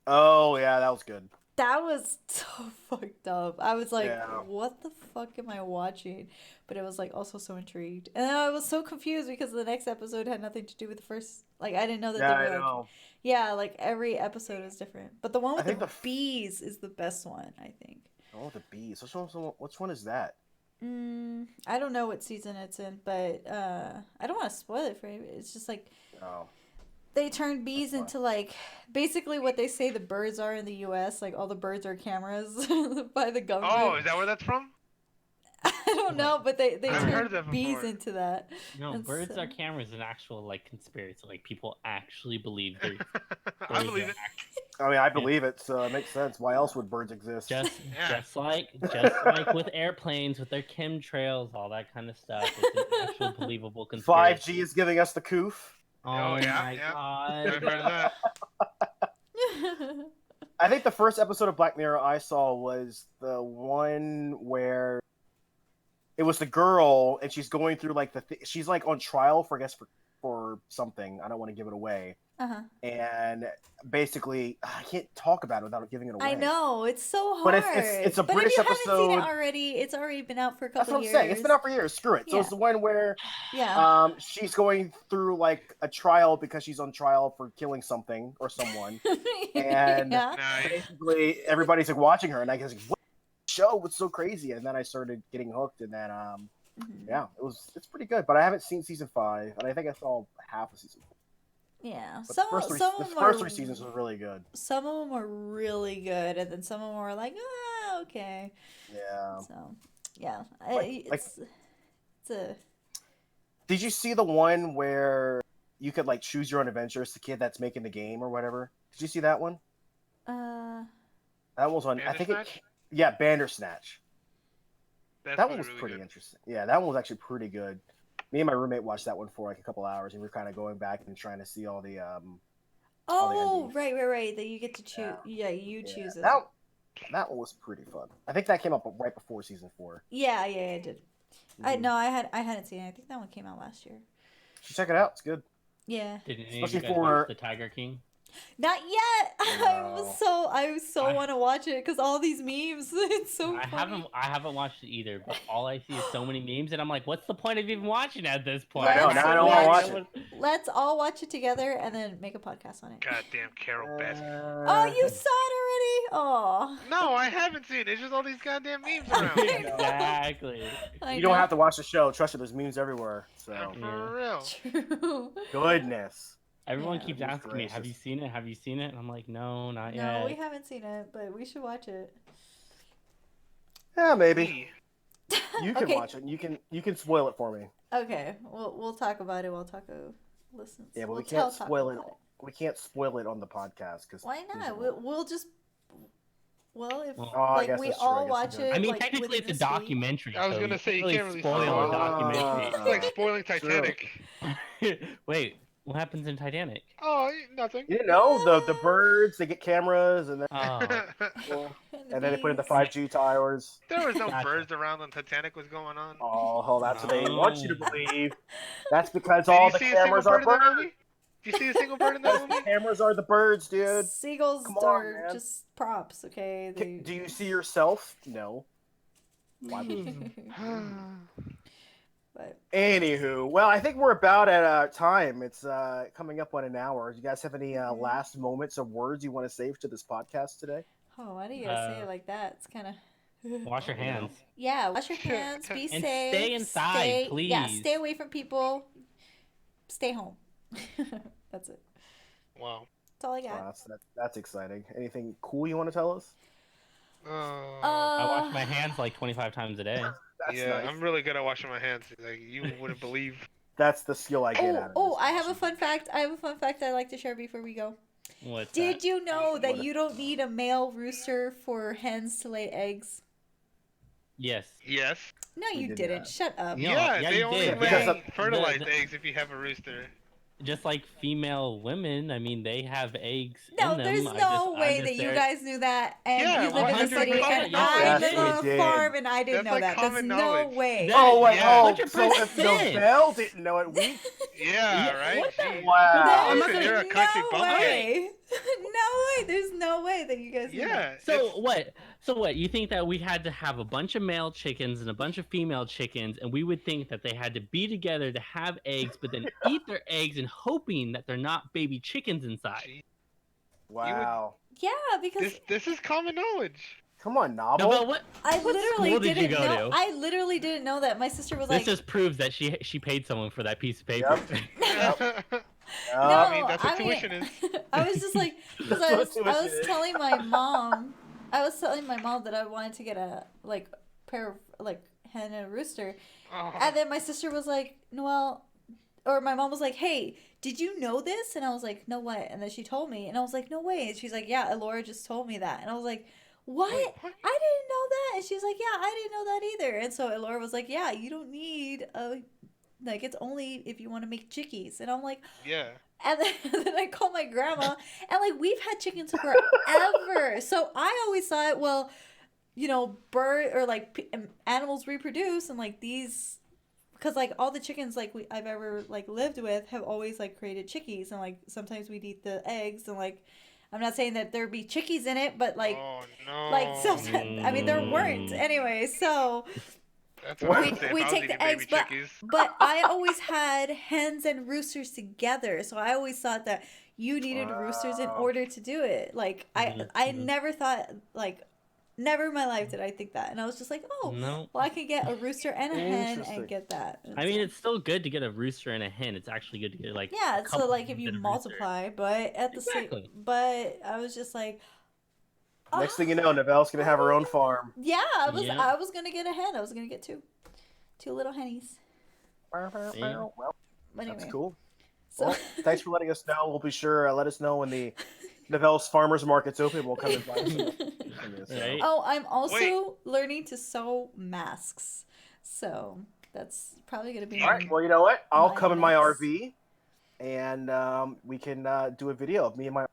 Oh yeah, that was good. That was so fucked up. I was like, Yeah. what the fuck am I watching? But it was like also so intrigued. And then I was so confused because the next episode had nothing to do with the first. Like, I didn't know that Yeah, they I were like, know. yeah, like every episode is different. But the one I with think the the bees is the best one, I think. Oh, the bees. Which one is that? I don't know what season it's in, but I don't want to spoil it for you. It's just like Oh, they turn bees fine. into like basically what they say the birds are in the U.S. Like all the birds are cameras by the government. Oh, is that where that's from? I don't know, but they I've turn heard that bees before. into that. No, And birds so- are cameras, an actual like conspiracy. Like people actually believe they're. I believe it. I mean, I believe it, so it makes sense. Why else would birds exist? Just Yeah. just like with airplanes, with their chemtrails, all that kind of stuff. It's an actual believable conspiracy. 5G is giving us the coof. Oh yeah, my yeah. god! I've heard of that. I think the first episode of Black Mirror I saw was the one where it was the girl and she's going through like she's like on trial for for something. I don't want to give it away. Uh-huh. And basically, I can't talk about it without giving it away. I know it's so hard. But it's a but British if you haven't seen it episode. already, it's already been out for a That's couple what I'm years. saying. It's been out for years. Screw it. So Yeah. it's the one where Yeah. she's going through like a trial because she's on trial for killing something or someone. And yeah. Nice. basically everybody's like watching her, and I guess what show was so crazy, and then I started getting hooked, and then Mhm. yeah, it's pretty good. But I haven't seen season 5, and I think I saw half of season 4. Yeah. But Some the first of them are three seasons was really good. some of them are really good, and then some of them are like, okay. Yeah. So, yeah, Like- it's a Did you see the one where you could like choose your own adventure as the kid that's making the game or whatever? Did you see that one? That was on. I think Bandersnatch? yeah, Bandersnatch. That's That one was really pretty good. interesting. Yeah, that one was actually pretty good. Me and my roommate watched that one for like a couple hours, and we were kind of going back and trying to see all the oh endings. right that you get to choose. Yeah, you choose it. That one was pretty fun. I think that came up right before season 4. Yeah, it did. Mhm. I hadn't seen it. I think that one came out last year. You should check it out. It's good. Yeah. Did any of Especially you guys for- watch The Tiger King? Not yet. No. I I- want to watch it because all these memes. It's so I funny. haven't watched it either, but all I see is so many memes, and I'm like, what's the point of even watching at this point? I know, now I don't wanna watch it. Let's all watch it together and then make a podcast on it. Goddamn Carol Baskin. Oh, you saw it already? Oh. No, I haven't seen it. It's just all these goddamn memes around. Exactly. You don't have to watch the show. Trust me, there's memes everywhere. So For real. True. goodness. Everyone Yeah. keeps Goodness asking me, "Have you gracious. seen it? Have you seen it?" And I'm like, "No, not No, yet." we haven't seen it, but we should watch it. Yeah, maybe you can Okay. watch it. And you can spoil it for me. Okay, we'll talk about it while Taco listens. Yeah, but we'll we can't tell Taco spoil it. about We can't spoil it on the podcast because Why not? We'll just. Well, if Well, Oh, I like guess we that's true. I all guess we watch could. it. I mean, like, technically, within it's a this week. documentary. I was so gonna say, you can't really spoil spoil a it. documentary. It's like spoiling Titanic. Wait, what happens in Titanic? Oh, nothing. You didn't know the birds they get cameras and then Oh, and then they put in the bees. 5G towers. There was no Gotcha. birds around when Titanic was going on. Oh, that's what they No. want you to believe. That's because Did all you the see a single cameras are bird in that birds. movie? Did you see a single bird in that The movie? cameras are the birds, dude. Seagulls Come on, are man. just props, okay? They... Do you see yourself? No. Why would you? but Anywho, well, I think we're about at time. It's coming up on an hour. Do you guys have any last moments or words you want to save to this podcast today? oh, why do you gotta say it like that? It's kind of. wash your hands. Yeah, wash your hands. Be And safe. stay inside, Yeah, please. stay away from people. Stay home. That's it. Wow. That's all I Wow, got. that's exciting. Anything cool you want to tell us? I wash my hands like 25 times a day. That's yeah, nice. I'm really good at washing my hands. Like you wouldn't believe. That's the skill I get out of Oh, this. I have a fun fact. I'd like to share before we go. What's Did that? you know that What? you don't need a male rooster for hens to lay eggs? Yes. Yes. No, We you did didn't. not. Shut up. No, yeah, yeah, they you only did. Because lay of- fertilized the- eggs if you have a rooster. Just like female women, I mean, they have eggs No, in them. there's I'm no way just that you there- guys knew that. And Yeah, you live in the 100%. city, and Yes, I yes, live we on a did. farm, and I didn't That's know like that. There's common no knowledge. way. That- Oh wait, Yeah. oh, so if 100%. Novell didn't know it, we Yeah, right. what the- Jeez. wow. I'm not There's gonna- You're a country no bumpkin. way. No way. There's no way that you guys. Yeah. So what? So what? You think that we had to have a bunch of male chickens and a bunch of female chickens, and we would think that they had to be together to have eggs, but then eat their eggs and hoping that they're not baby chickens inside. Gee, Wow. Yeah, because this is common knowledge. Come on, No, novel. but what? I what literally school did you didn't go know. to? I literally didn't know that. My sister was This like, just proves that she paid someone for that piece of paper. Yep. no, I mean, that's what I mean, tuition is. I was just like, because That's I what was tuition is. telling my mom, that I wanted to get a pair of hen and a rooster, Oh. and then my sister was like, Noelle, or my mom was like, hey, did you know this? And I was like, no, what? And then she told me, and I was like, no way. And she's like, yeah, Laura just told me that, and I was like, what? Wait, what? I didn't know that. And she's like, yeah, I didn't know that either. And so Laura was like, yeah, you don't need it's only if you want to make chickies. And I'm like, Yeah. and then I called my grandma, and we've had chickens forever. So I always thought, well, bird or animals reproduce, and these, because all the chickens I've ever lived with have always created chickies, and sometimes we'd eat the eggs, and I'm not saying that there'd be chickies in it, but Oh no. sometimes, I mean, there weren't anyway. So That's what I would we say if I was take eating the eggs, baby chickies. but I always had hens and roosters together. So I always thought that you needed roosters in Wow. order to do it. I Mhm. never thought never in my life did I think that, and I was just like, oh, No. well, I can get a rooster and a hen Interesting. and get that. And I mean, so- it's still good to get a rooster and a hen. It's actually good to get yeah. a So couple if and you get a rooster. multiply, but at the Exactly. same, but I was just like, Next thing you know, Novelle's gonna have her own farm. yeah, Yeah. I was gonna get a hen. I was gonna get two little hennies. Well, But anyway, that's cool. so Well, thanks for letting us know. We'll be sure let us know when the Novelle's farmers market's open. We'll come and buy some. Right. oh, I'm also learning to sew masks. So that's probably gonna be All right. Well, you know what? I'll My come in my next. RV, and we can do a video of me and my.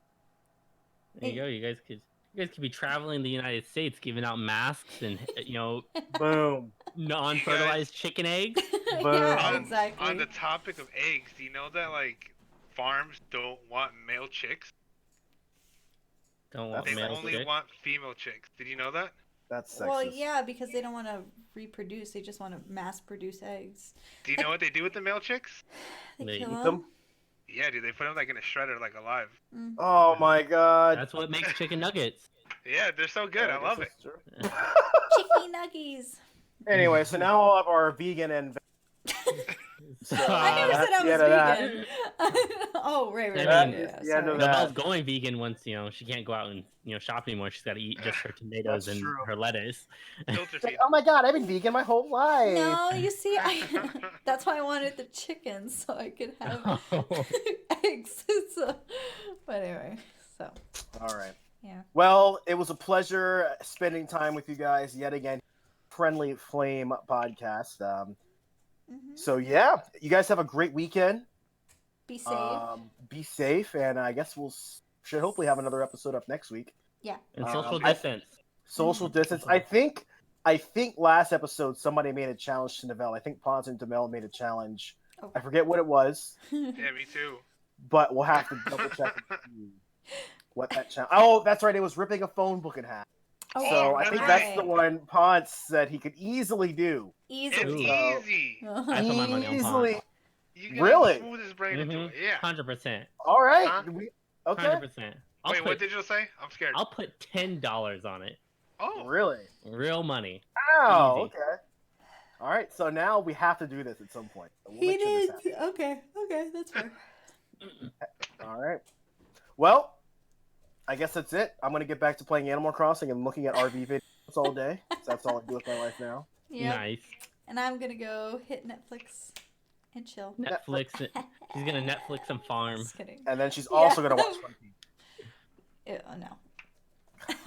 There you go. You guys could be traveling the United States, giving out masks and Boom. non-fertilized chicken eggs. yeah, On- exactly. On the topic of eggs, do you know that farms don't want male chicks? Don't want They male only chicks. want female chicks. Did you know that? That's sexist. Well, yeah, because they don't want to reproduce; they just want to mass produce eggs. Do you know what they do with the male chicks? They They kill eat 'em. them. Yeah, dude, they put them in a shredder alive. Mm. Oh my god. That's what makes chicken nuggets. Yeah, they're so good. I guess love it. that's true. Chicky nuggies. Anyway, so now I'll have our vegan and. So, I never that's said I the end was of that. vegan. oh, right. I That mean, is yeah, the end of sorry. that. Novelle's going vegan once she can't go out and shop anymore. She's got to eat just her tomatoes That's and true. her lettuce. Filter It's like, feed. oh my god, I've been vegan my whole life. No, you see, that's why I wanted the chickens so I could have eggs. So, but anyway, so All right. yeah. Well, it was a pleasure spending time with you guys yet again. Friendly Flame podcast. So yeah, you guys have a great weekend. Be safe. Be safe, and I guess should hopefully have another episode up next week. Yeah. And social I- distance. Social distance. I think last episode somebody made a challenge to Novell. I think Ponce and Demel made a challenge. Oh. I forget what it was, Yeah, me too. but we'll have to double check and see what that challenge. Oh, that's right. It was ripping a phone book in half. Oh, So yeah, I think that's that's the one Ponce said he could easily do. It's Easily. Ooh. easy. I put my money on Easily. Ponce. You can Really? smooth his brain into it. Yeah. 100%. All right. Huh? Okay. 100%. Wait, what did you say? I'm scared. I'll put $10 on it. Oh, Really? Real money. Oh, Easy. okay. All right. So now we have to do this at some point. So we'll He make sure did. this happens. Okay, that's fair. All right. Well, I guess that's it. I'm gonna get back to playing Animal Crossing and looking at RV videos all day. So that's all I do with my life now. Yeah. Nice. And I'm gonna go hit Netflix and chill. Netflix. She's gonna Netflix and farm. Just kidding. And then she's Yeah. also gonna watch One Piece. Oh no.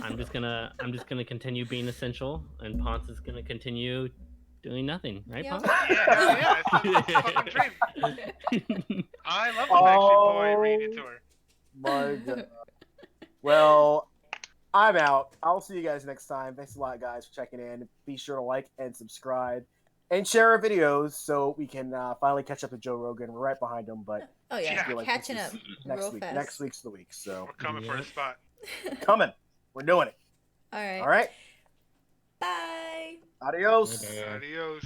I'm just gonna continue being essential, and Ponce is gonna continue doing nothing, right, Yep. Ponce? yeah, it's a fucking dream. I love the Oh. Backstreet Boy reunion tour. My God. Well, I'm out. I'll see you guys next time. Thanks a lot, guys, for checking in. Be sure to like and subscribe and share our videos so we can finally catch up to Joe Rogan. We're right behind him, but Oh yeah, Yeah. I feel like catching this up is next real week. fast. Next week's the week. So We're coming for a Yep. spot. coming. We're doing it. All right. All right. Bye. Adios. Later. Adios.